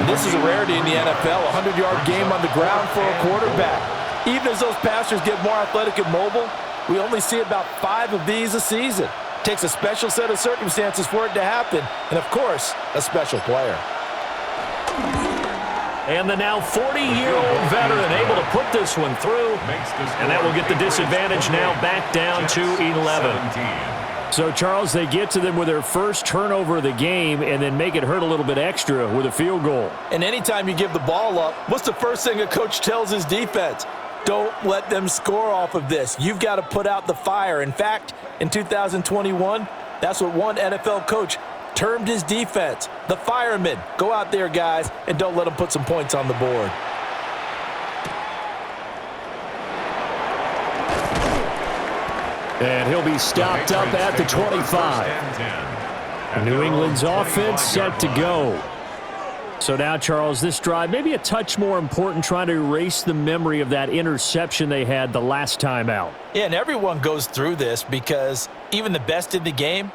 And this is a rarity in the NFL, a 100-yard game on the ground for a quarterback. Even as those passers get more athletic and mobile, we only see about 5 of these a season. Takes a special set of circumstances for it to happen, and of course, a special player. And the now 40-year-old veteran able to put this one through. And that will get the disadvantage now back down to 11. So, Charles, they get to them with their first turnover of the game and then make it hurt a little bit extra with a field goal. And anytime you give the ball up, what's the first thing a coach tells his defense? Don't let them score off of this. You've got to put out the fire. In fact, in 2021, that's what one NFL coach termed his defense, the firemen. Go out there, guys, and don't let them put some points on the board. And he'll be stopped up at the 25. New England's offense set to go. So now, Charles, this drive maybe a touch more important, trying to erase the memory of that interception they had the last time out. Yeah, and everyone goes through this because even the best in the game,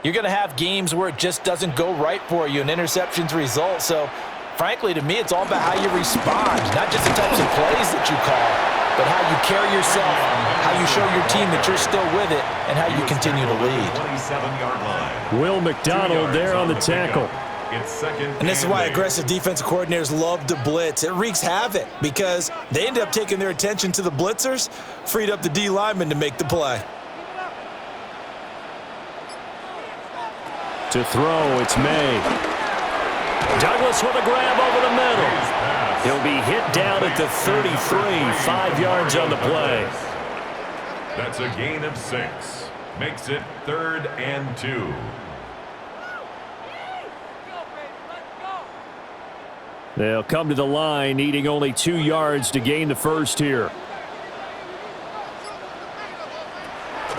you're going to have games where it just doesn't go right for you and interceptions result. So, frankly, to me, it's all about how you respond, not just the types of plays that you call, but how you carry yourself, how you show your team that you're still with it, and how you continue to lead. Will McDonald there on the tackle. And this is why aggressive defensive coordinators love to blitz. It wreaks havoc because they end up taking their attention to the blitzers, freed up the D lineman to make the play. To throw, it's May. Douglas with a grab over the middle. He'll be hit down at the 33, 5 yards on the play. That's a gain of 6. Makes it 3rd and 2. They'll come to the line, needing only 2 yards to gain the first here.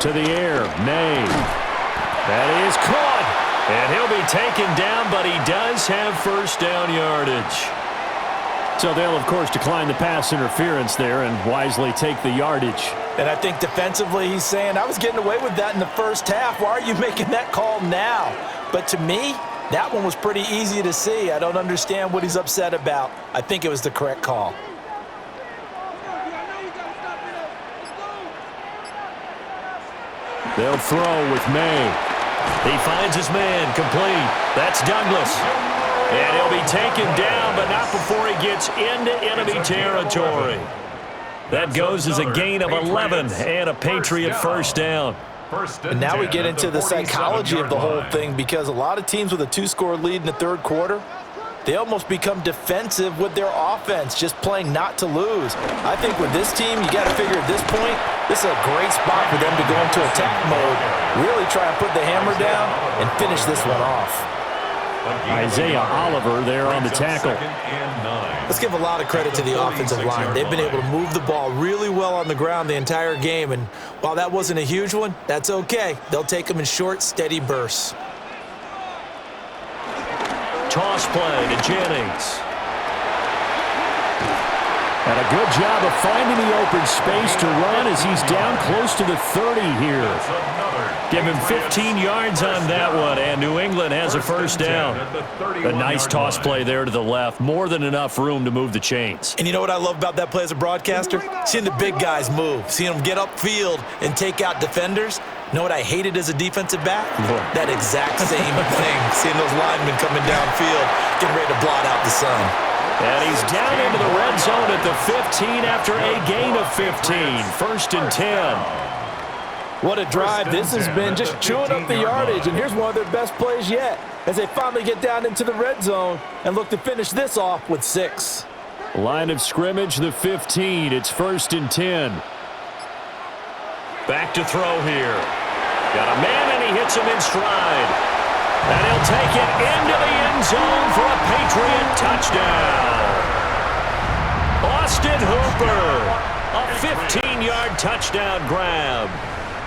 To the air, May. That is caught. And he'll be taken down, but he does have first down yardage. So they'll, of course, decline the pass interference there and wisely take the yardage. And I think defensively he's saying, I was getting away with that in the first half. Why are you making that call now? But to me, that one was pretty easy to see. I don't understand what he's upset about. I think it was the correct call. They'll throw with May. He finds his man, complete. That's Douglas. And he'll be taken down, but not before he gets into enemy territory. That goes as a gain of 11 and a Patriot first down. And now we get into the psychology of the whole thing, because a lot of teams with a 2-score lead in the third quarter, they almost become defensive with their offense, just playing not to lose. I think with this team, you got to figure at this point, this is a great spot for them to go into attack mode, really try and put the hammer down and finish this one off. Isaiah Oliver there on the tackle. Let's give a lot of credit to the offensive line. They've been able to move the ball really well on the ground the entire game, and while that wasn't a huge one, that's okay. They'll take them in short, steady bursts. Toss play to Jennings. And a good job of finding the open space to run as he's down close to the 30 here. Give him 15 yards on that one, and New England has a first down. A nice toss play there to the left. More than enough room to move the chains. And you know what I love about that play as a broadcaster? Seeing the big guys move, seeing them get upfield and take out defenders. You know what I hated as a defensive back? That exact same thing. Seeing those linemen coming downfield, getting ready to blot out the sun. And he's down into the red zone at the 15 after a gain of 15. First and 10. What a drive this has been, just chewing up the yardage. And here's one of their best plays yet as they finally get down into the red zone and look to finish this off with 6. Line of scrimmage, the 15. It's first and 10. Back to throw here. Got a man, and he hits him in stride. And he'll take it into the end zone for a Patriot touchdown. Austin Hooper, a 15-yard touchdown grab,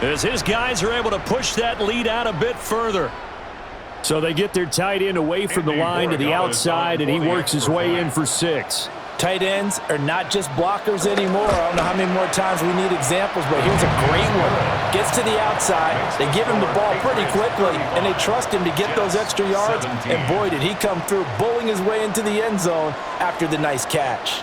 as his guys are able to push that lead out a bit further. So they get their tight end away from the line to the outside, and he works his way in for 6. Tight ends are not just blockers anymore. I don't know how many more times we need examples, but here's a great one. Gets to the outside, they give him the ball pretty quickly, and they trust him to get those extra yards, and boy, did he come through, bowling his way into the end zone after the nice catch.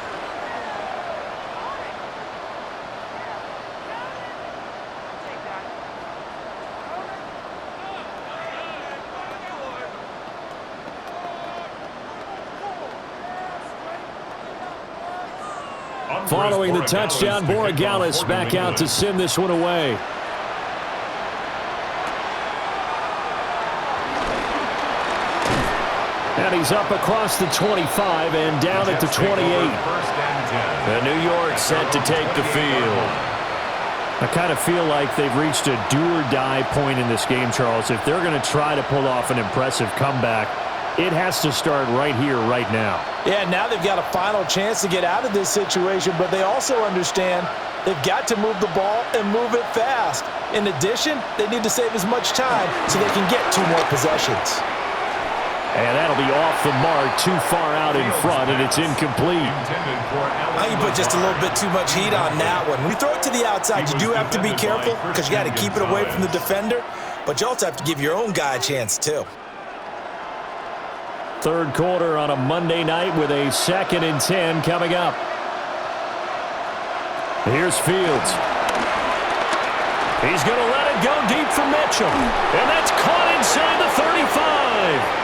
Following the touchdown, Borregales back out to send this one away. And he's up across the 25 and down at the 28. And New York set to take the field. I kind of feel like they've reached a do-or-die point in this game, Charles. If they're going to try to pull off an impressive comeback, it has to start right here, right now. Yeah, now they've got a final chance to get out of this situation, but they also understand they've got to move the ball and move it fast. In addition, they need to save as much time so they can get 2 more possessions. And that'll be off the mark, too far out in front, and it's incomplete. Now you put just a little bit too much heat on that one. When you throw it to the outside, you do have to be careful because you got to keep it away from the defender, but you also have to give your own guy a chance too. Third quarter on a Monday night with a 2nd and 10 coming up. Here's Fields. He's going to let it go deep for Mitchell. And that's caught inside the 35.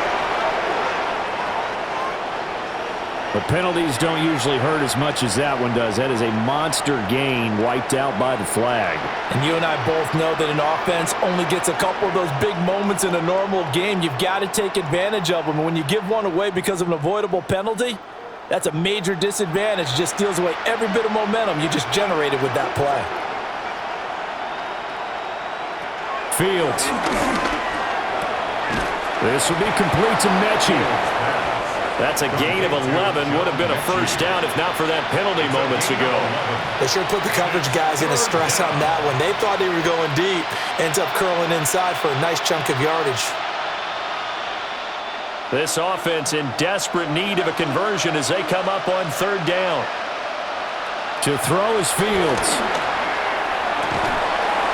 The penalties don't usually hurt as much as that one does. That is a monster gain wiped out by the flag. And you and I both know that an offense only gets a couple of those big moments in a normal game. You've got to take advantage of them. And when you give one away because of an avoidable penalty, that's a major disadvantage. Just steals away every bit of momentum you just generated with that play. Fields. This will be complete to Mechie. That's a gain of 11. Would have been a first down if not for that penalty moments ago. They sure put the coverage guys in a stress on that one. They thought they were going deep. Ends up curling inside for a nice chunk of yardage. This offense in desperate need of a conversion as they come up on 3rd down. To throw is Fields.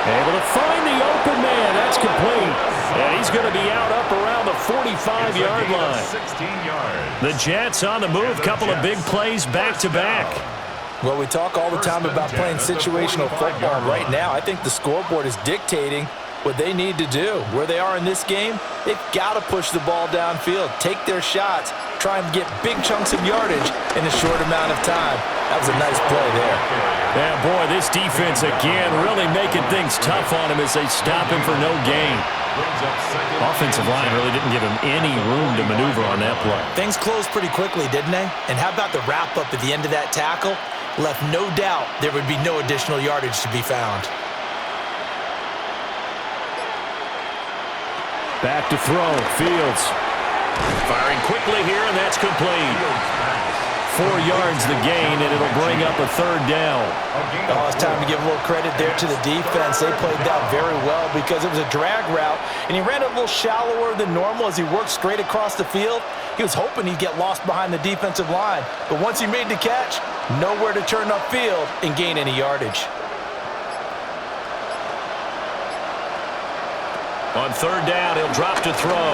Able to find the open man. That's complete. And he's going to be out up around the 45-yard line. 16 yards. The Jets on the move. Couple of big plays back-to-back. Well, we talk all the time about playing situational football. Right now, I think the scoreboard is dictating what they need to do. Where they are in this game, they've got to push the ball downfield, take their shots, try and get big chunks of yardage in a short amount of time. That was a nice play there. Yeah, boy, this defense again really making things tough on him as they stop him for no gain. Offensive line really didn't give him any room to maneuver on that play. Things closed pretty quickly, didn't they? And how about the wrap-up at the end of that tackle? Left no doubt there would be no additional yardage to be found. Back to throw. Fields. Firing quickly here, and that's complete. 4 yards the gain, and it'll bring up a 3rd down. Oh, it's time to give a little credit there to the defense. They played that very well because it was a drag route, and he ran a little shallower than normal as he worked straight across the field. He was hoping he'd get lost behind the defensive line, but once he made the catch, nowhere to turn upfield and gain any yardage. On 3rd down, he'll drop to throw.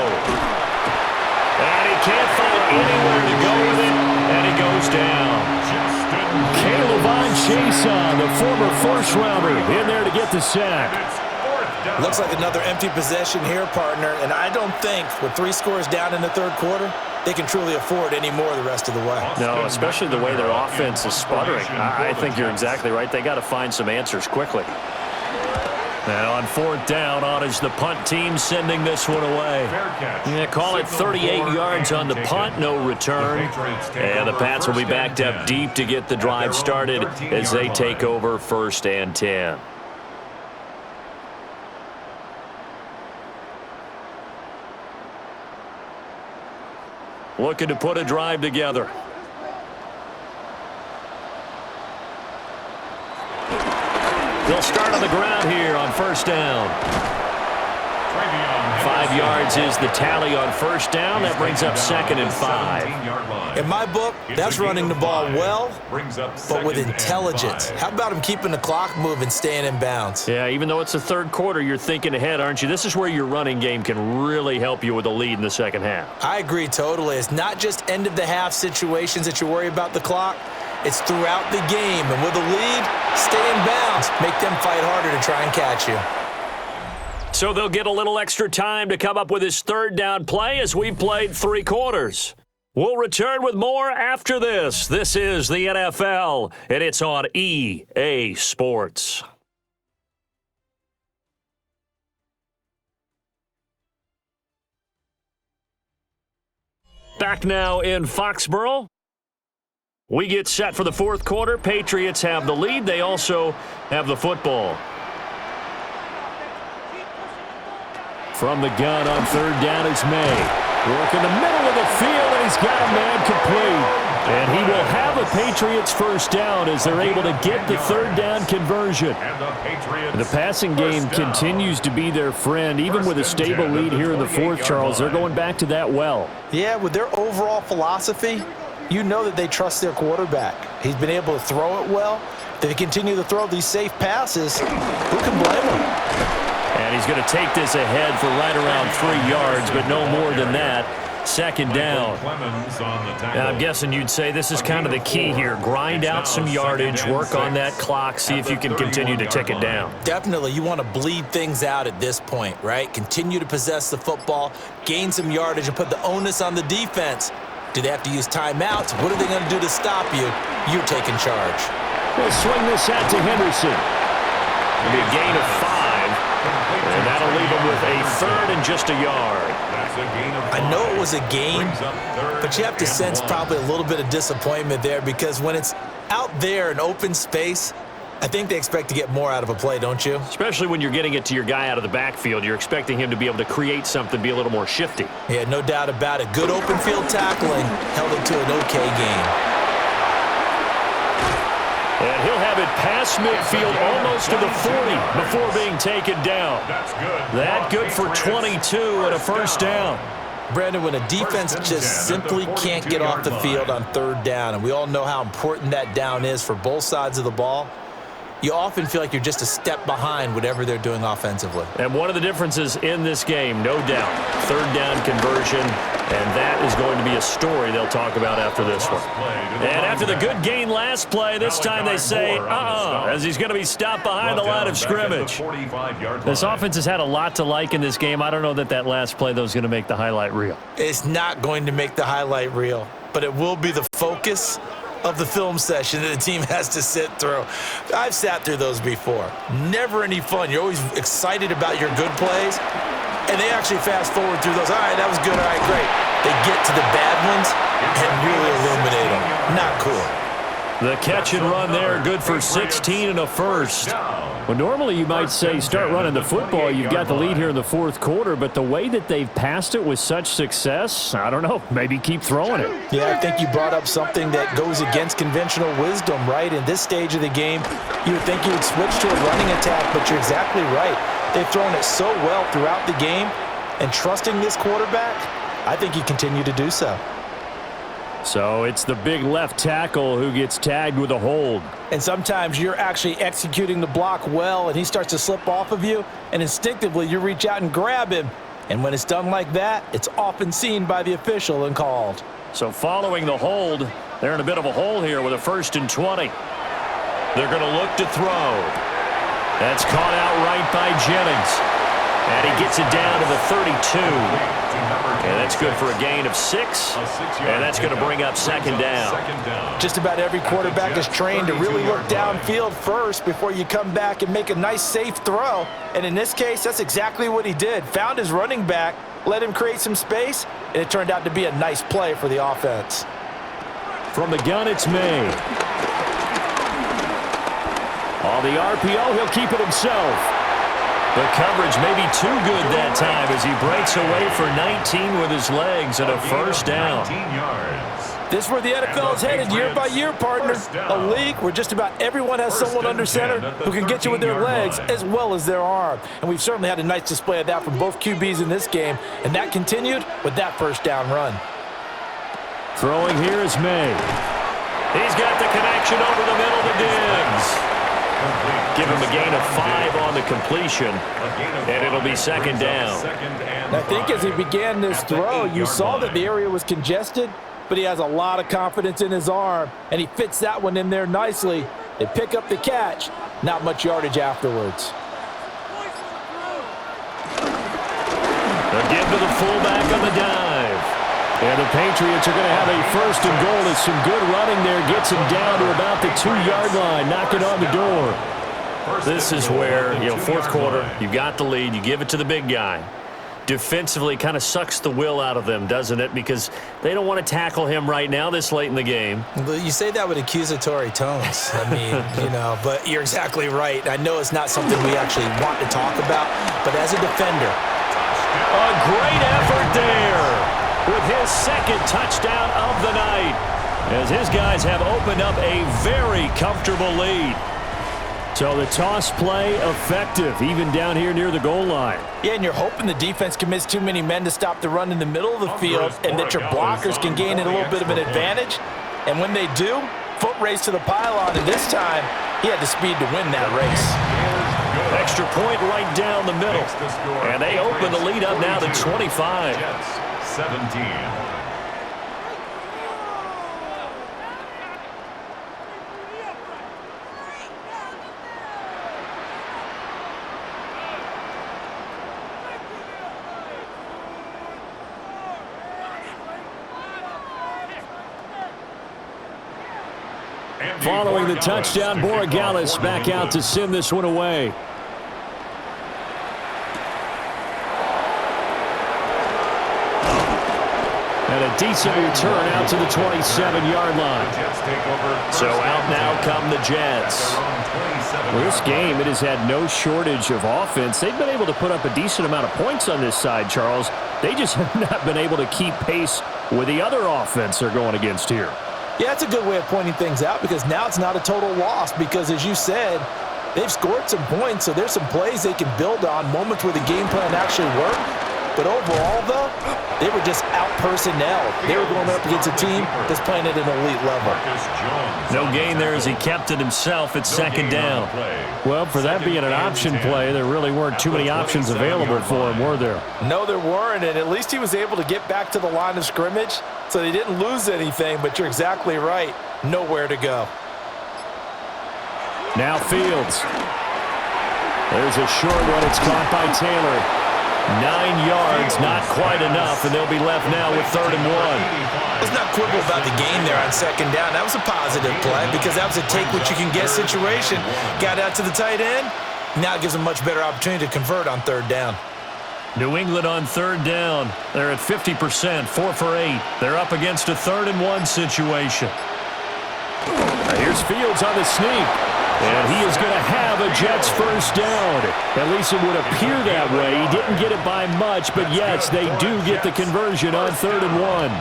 And he can't find anywhere to go with it, and he goes down. Caleb Chason, the former first-rounder, in there to get the sack. Looks like another empty possession here, partner, and I don't think with 3 scores down in the third quarter, they can truly afford any more the rest of the way. No, especially the way their offense is sputtering. I think you're exactly right. They got to find some answers quickly. And on 4th down, on is the punt team sending this one away. Yeah, call it 38 yards on the punt, no return. And the Pats will be backed up deep to get the drive started as they take over 1st and 10. Looking to put a drive together. They'll start on the ground here on 1st down. 5 yards is the tally on 1st down. That brings up 2nd and 5. In my book, that's running the ball well, but with intelligence. How about him keeping the clock moving, staying in bounds? Yeah, even though it's the third quarter, you're thinking ahead, aren't you? This is where your running game can really help you with a lead in the second half. I agree totally. It's not just end-of-the-half situations that you worry about the clock. It's throughout the game. And with a lead, stay in bounds. Make them fight harder to try and catch you. So they'll get a little extra time to come up with his 3rd down play as we've played 3 quarters. We'll return with more after this. This is the NFL, and it's on EA Sports. Back now in Foxborough. We get set for the 4th quarter. Patriots have the lead. They also have the football. From the gun on 3rd down is May. Work in the middle of the field, and he's got a man complete. And he will have a Patriots 1st down as they're able to get the 3rd down conversion. And the passing game continues to be their friend, even with a stable lead here in the 4th, Charles. They're going back to that well. Yeah, with their overall philosophy, you know that they trust their quarterback. He's been able to throw it well. If they continue to throw these safe passes, who can blame them? And he's going to take this ahead for right around 3 yards, but no more than that. 2nd down. And I'm guessing you'd say this is kind of the key here. Grind out some yardage, work on that clock, see if you can continue to tick it down. Definitely. You want to bleed things out at this point, right? Continue to possess the football, gain some yardage, and put the onus on the defense. Do they have to use timeouts? What are they going to do to stop you? You're taking charge. We'll swing this out to Henderson. It'll be a gain of 5. And that'll leave him with a 3rd and just a yard. I know it was a gain, but you have to sense probably a little bit of disappointment there because when it's out there in open space, I think they expect to get more out of a play, don't you? Especially when you're getting it to your guy out of the backfield. You're expecting him to be able to create something, be a little more shifty. Yeah, no doubt about it. Good open field tackling held it to an okay game. And he'll have it past midfield almost to the 40 before being taken down. That good for 22 and a 1st down. Brandon, when a defense just simply can't get off the field on 3rd down, and we all know how important that down is for both sides of the ball, you often feel like you're just a step behind whatever they're doing offensively. And one of the differences in this game, no doubt, 3rd down conversion, and that is going to be a story they'll talk about after this one. And after the good gain last play, this time they say, as he's going to be stopped behind the line of scrimmage. This offense has had a lot to like in this game. I don't know that last play, though, is going to make the highlight reel. It's not going to make the highlight reel, but it will be the focus of the film session that the team has to sit through. I've sat through those before. Never any fun. You're always excited about your good plays, and they actually fast forward through those. All right, that was good. All right, great. They get to the bad ones and really illuminate them. Not cool. The catch and run there, good for 16 and a 1st. Well, normally you might say start running the football. You've got the lead here in the 4th quarter, but the way that they've passed it with such success, I don't know, maybe keep throwing it. Yeah, I think you brought up something that goes against conventional wisdom, right? In this stage of the game, you would think you would switch to a running attack, but you're exactly right. They've thrown it so well throughout the game, and trusting this quarterback, I think you continue to do so. So it's the big left tackle who gets tagged with a hold. And sometimes you're actually executing the block well, and he starts to slip off of you, and instinctively you reach out and grab him. And when it's done like that, it's often seen by the official and called. So following the hold, they're in a bit of a hole here with a 1st and 20. They're going to look to throw. That's caught out right by Jennings. And he gets it down to the 32. And that's good for a gain of 6. And that's going to bring up second down. Just about every quarterback is trained to really look downfield first before you come back and make a nice, safe throw. And in this case, that's exactly what he did. Found his running back, let him create some space, and it turned out to be a nice play for the offense. From the gun, it's May. On the RPO, he'll keep it himself. The coverage may be too good that time as he breaks away for 19 with his legs and a first down. This is where the NFL is headed year by year, partner. A league where just about everyone has someone under center who can get you with their legs as well as their arm. And we've certainly had a nice display of that from both QBs in this game, and that continued with that first down run. Throwing here is May. He's got the connection over the middle to Diggs. Give him a gain of 5 on the completion, and it'll be second down. And I think as he began this throw, you saw that the area was congested, but he has a lot of confidence in his arm, and he fits that one in there nicely. They pick up the catch, not much yardage afterwards. They'll give to the fullback on the dive. And the Patriots are going to have a first and goal as some good running there gets him down to about the 2-yard line, knocking on the door. This is where, fourth quarter, you got the lead, you give it to the big guy. Defensively kind of sucks the will out of them, doesn't it? Because they don't want to tackle him right now this late in the game. You say that with accusatory tones. I mean, but you're exactly right. I know it's not something we actually want to talk about, but as a defender. A great effort there with his second touchdown of the night, as his guys have opened up a very comfortable lead. So the toss play effective, even down here near the goal line. Yeah, and you're hoping the defense commits too many men to stop the run in the middle of the field and that your blockers can gain a little bit of an advantage. And when they do, foot race to the pylon, and this time he had the speed to win that race. Extra point right down the middle. And they open the lead up now to 25. 17. Following the touchdown, Borregales back out to send this one away. And a decent return out to the 27-yard line. So out now come the Jets. Well, this game, it has had no shortage of offense. They've been able to put up a decent amount of points on this side, Charles. They just have not been able to keep pace with the other offense they're going against here. Yeah, that's a good way of pointing things out because now it's not a total loss because, as you said, they've scored some points, so there's some plays they can build on, moments where the game plan actually worked. But overall, though, they were just out-personnel. They were going up against a team that's playing at an elite level. No gain there as he kept it himself at second down. Well, for that being an option play, there really weren't too many options available for him, were there? No, there weren't, and at least he was able to get back to the line of scrimmage, so they didn't lose anything, but you're exactly right. Nowhere to go. Now Fields. There's a short one. It's caught by Taylor. 9 yards, not quite enough, and they'll be left now with 3rd and 1. Let's not quibble about the gain there on second down. That was a positive play because that was a take-what-you-can-get situation. Got out to the tight end. Now it gives them a much better opportunity to convert on 3rd down. New England on 3rd down. They're at 50%, 4 for 8. They're up against a 3rd and 1 situation. Here's Fields on the sneak. And he is going to have a Jets first down. At least it would appear that way. He didn't get it by much, but yes, they do get the conversion on 3rd and 1.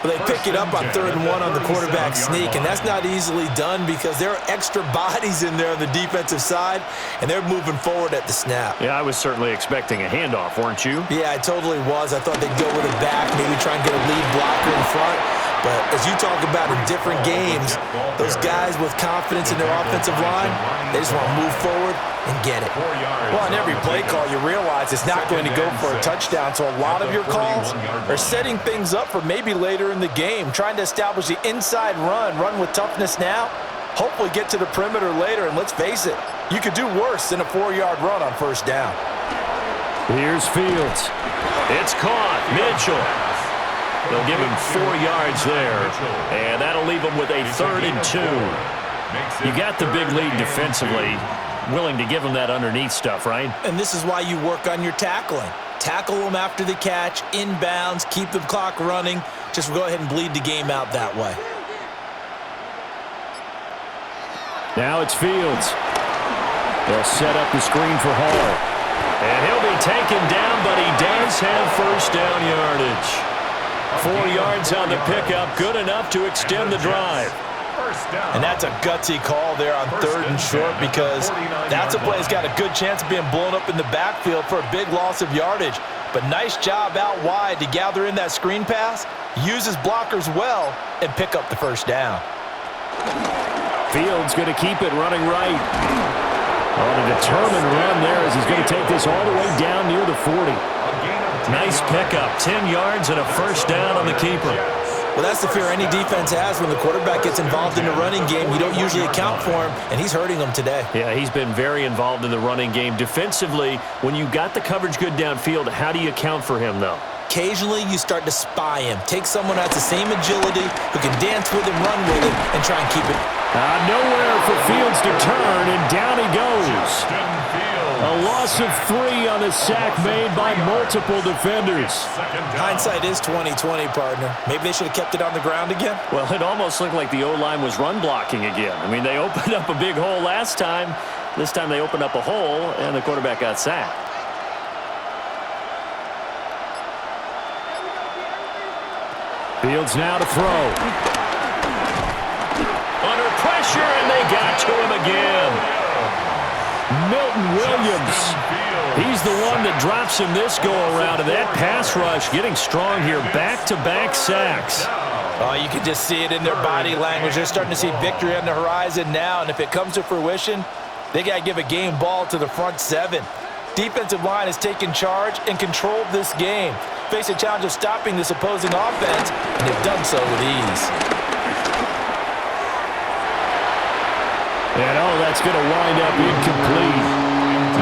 Well, they pick it up on 3rd and 1 on the quarterback sneak, and that's not easily done because there are extra bodies in there on the defensive side, and they're moving forward at the snap. Yeah, I was certainly expecting a handoff, weren't you? Yeah, I totally was. I thought they'd go with it back, maybe try and get a lead blocker in front. But as you talk about in different games, those guys with confidence in their offensive line, they just want to move forward and get it. Well, on every play call, you realize it's not going to go for a touchdown, so a lot of your calls are setting things up for maybe later in the game, trying to establish the inside run with toughness now, hopefully get to the perimeter later, and let's face it, you could do worse than a 4-yard run on first down. Here's Fields. It's caught. Mitchell. They'll give him 4 yards there, and that'll leave him with a 3rd and 2. You got the big lead defensively, willing to give him that underneath stuff, right? And this is why you work on your tackling. Tackle them after the catch, inbounds, keep the clock running. Just go ahead and bleed the game out that way. Now it's Fields. They'll set up the screen for Hall. And he'll be taken down, but he does have first down yardage. 4 yards on the pickup, good enough to extend the drive. And that's a gutsy call there on 3rd and short, because that's a play that's got a good chance of being blown up in the backfield for a big loss of yardage. But nice job out wide to gather in that screen pass, use his blockers well, and pick up the first down. Fields going to keep it running right. On a determined run there as he's going to take this all the way down near the 40. Nice pickup, 10 yards and a first down on the keeper. Well, that's the fear any defense has when the quarterback gets involved in the running game. You don't usually account for him, and he's hurting them today. Yeah, he's been very involved in the running game. Defensively, when you got the coverage good downfield, how do you account for him, though? Occasionally, you start to spy him. Take someone who has the same agility, who can dance with him, run with him, and try and keep it. Nowhere for Fields to turn, and down he goes. A loss of 3 on the sack made by multiple defenders. Hindsight is 20/20, partner. Maybe they should have kept it on the ground again. Well, it almost looked like the O-line was run blocking again. I mean, they opened up a big hole last time. This time they opened up a hole, and the quarterback got sacked. Fields now to throw. Under pressure, and they got to him again. Milton Williams. He's the one that drops him this go-around, and that pass rush getting strong here. Back-to-back sacks. Oh, you can just see it in their body language. They're starting to see victory on the horizon now, and if it comes to fruition, they got to give a game ball to the front 7. Defensive line has taken charge and controlled this game. Face a challenge of stopping this opposing offense, and they've done so with ease. And that's going to wind up incomplete.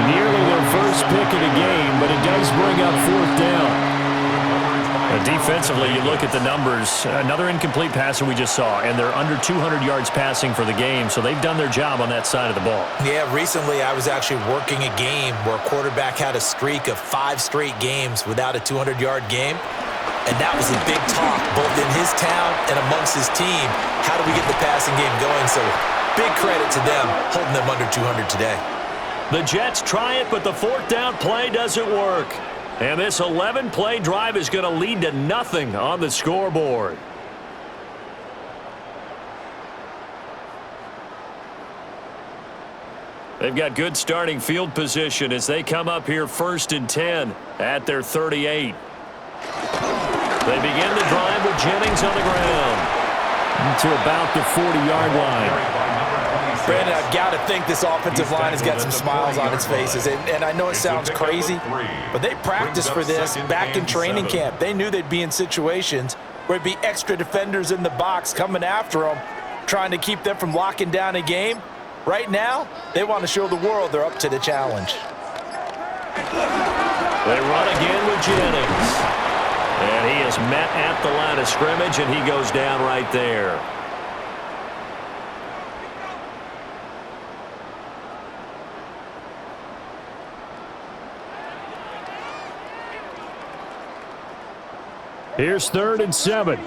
Nearly their first pick of the game, but it does bring up 4th down. Defensively, you look at the numbers. Another incomplete passer we just saw, and they're under 200 yards passing for the game, so they've done their job on that side of the ball. Yeah, recently I was actually working a game where a quarterback had a streak of 5 straight games without a 200-yard game, and that was a big talk, both in his town and amongst his team. How do we get the passing game going? So big credit to them, holding them under 200 today. The Jets try it, but the 4th down play doesn't work. And this 11-play drive is going to lead to nothing on the scoreboard. They've got good starting field position as they come up here 1st and 10 at their 38. They begin the drive with Jennings on the ground to about the 40-yard line. Brandon, I've got to think this offensive line has got some smiles on its faces. And I know it sounds crazy, but they practiced for this back in training camp. They knew they'd be in situations where it'd be extra defenders in the box coming after them, trying to keep them from locking down a game. Right now, they want to show the world they're up to the challenge. They run again with Jennings. And he is met at the line of scrimmage, and he goes down right there. Here's 3rd and 7.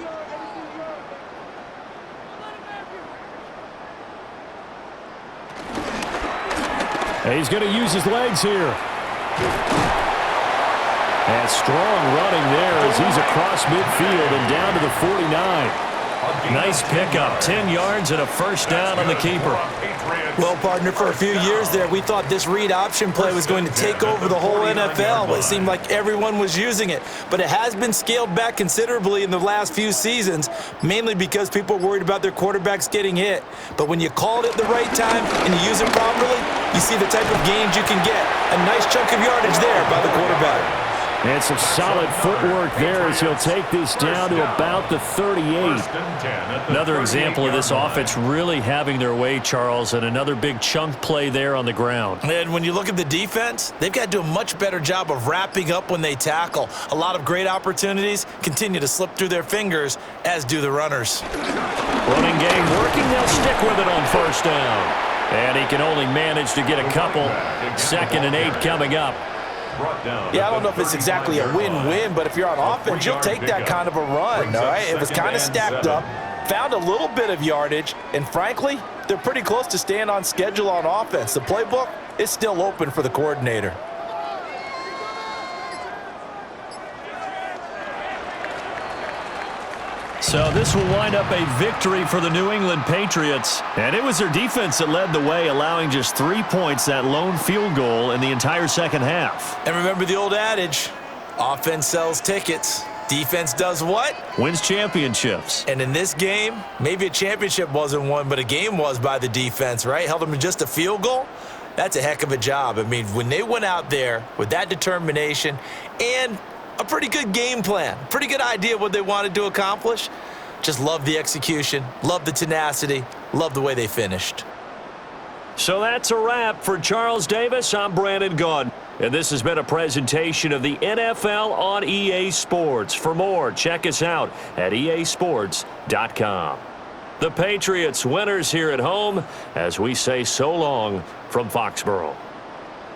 And he's going to use his legs here. And strong running there as he's across midfield and down to the 49. Nice pickup, 10 yards and a first down on the keeper. Well, partner, for a few years there, we thought this read option play was going to take over the whole NFL. It seemed like everyone was using it. But it has been scaled back considerably in the last few seasons, mainly because people are worried about their quarterbacks getting hit. But when you call it at the right time and you use it properly, you see the type of gains you can get. A nice chunk of yardage there by the quarterback. And some solid footwork there as he'll take this down to about the 38. Another example of this offense really having their way, Charles, and another big chunk play there on the ground. And when you look at the defense, they've got to do a much better job of wrapping up when they tackle. A lot of great opportunities continue to slip through their fingers, as do the runners. Running game working. They'll stick with it on first down. And he can only manage to get a couple. 2nd and 8 coming up. Yeah, I don't know if it's exactly a win-win, but if you're on offense, you'll take that kind of a run, all right? It was kind of stacked up, found a little bit of yardage, and frankly, they're pretty close to staying on schedule on offense. The playbook is still open for the coordinator. So this will wind up a victory for the New England Patriots. And it was their defense that led the way, allowing just 3 points, that lone field goal in the entire second half. And remember the old adage, offense sells tickets. Defense does what? Wins championships. And in this game, maybe a championship wasn't won, but a game was by the defense, right? Held them to just a field goal. That's a heck of a job. I mean, when they went out there with that determination and a pretty good game plan, pretty good idea what they wanted to accomplish. Just love the execution, love the tenacity, love the way they finished. So that's a wrap for Charles Davis. I'm Brandon Gaudin, and this has been a presentation of the NFL on EA Sports. For more, check us out at easports.com. The Patriots winners here at home as we say so long from Foxborough.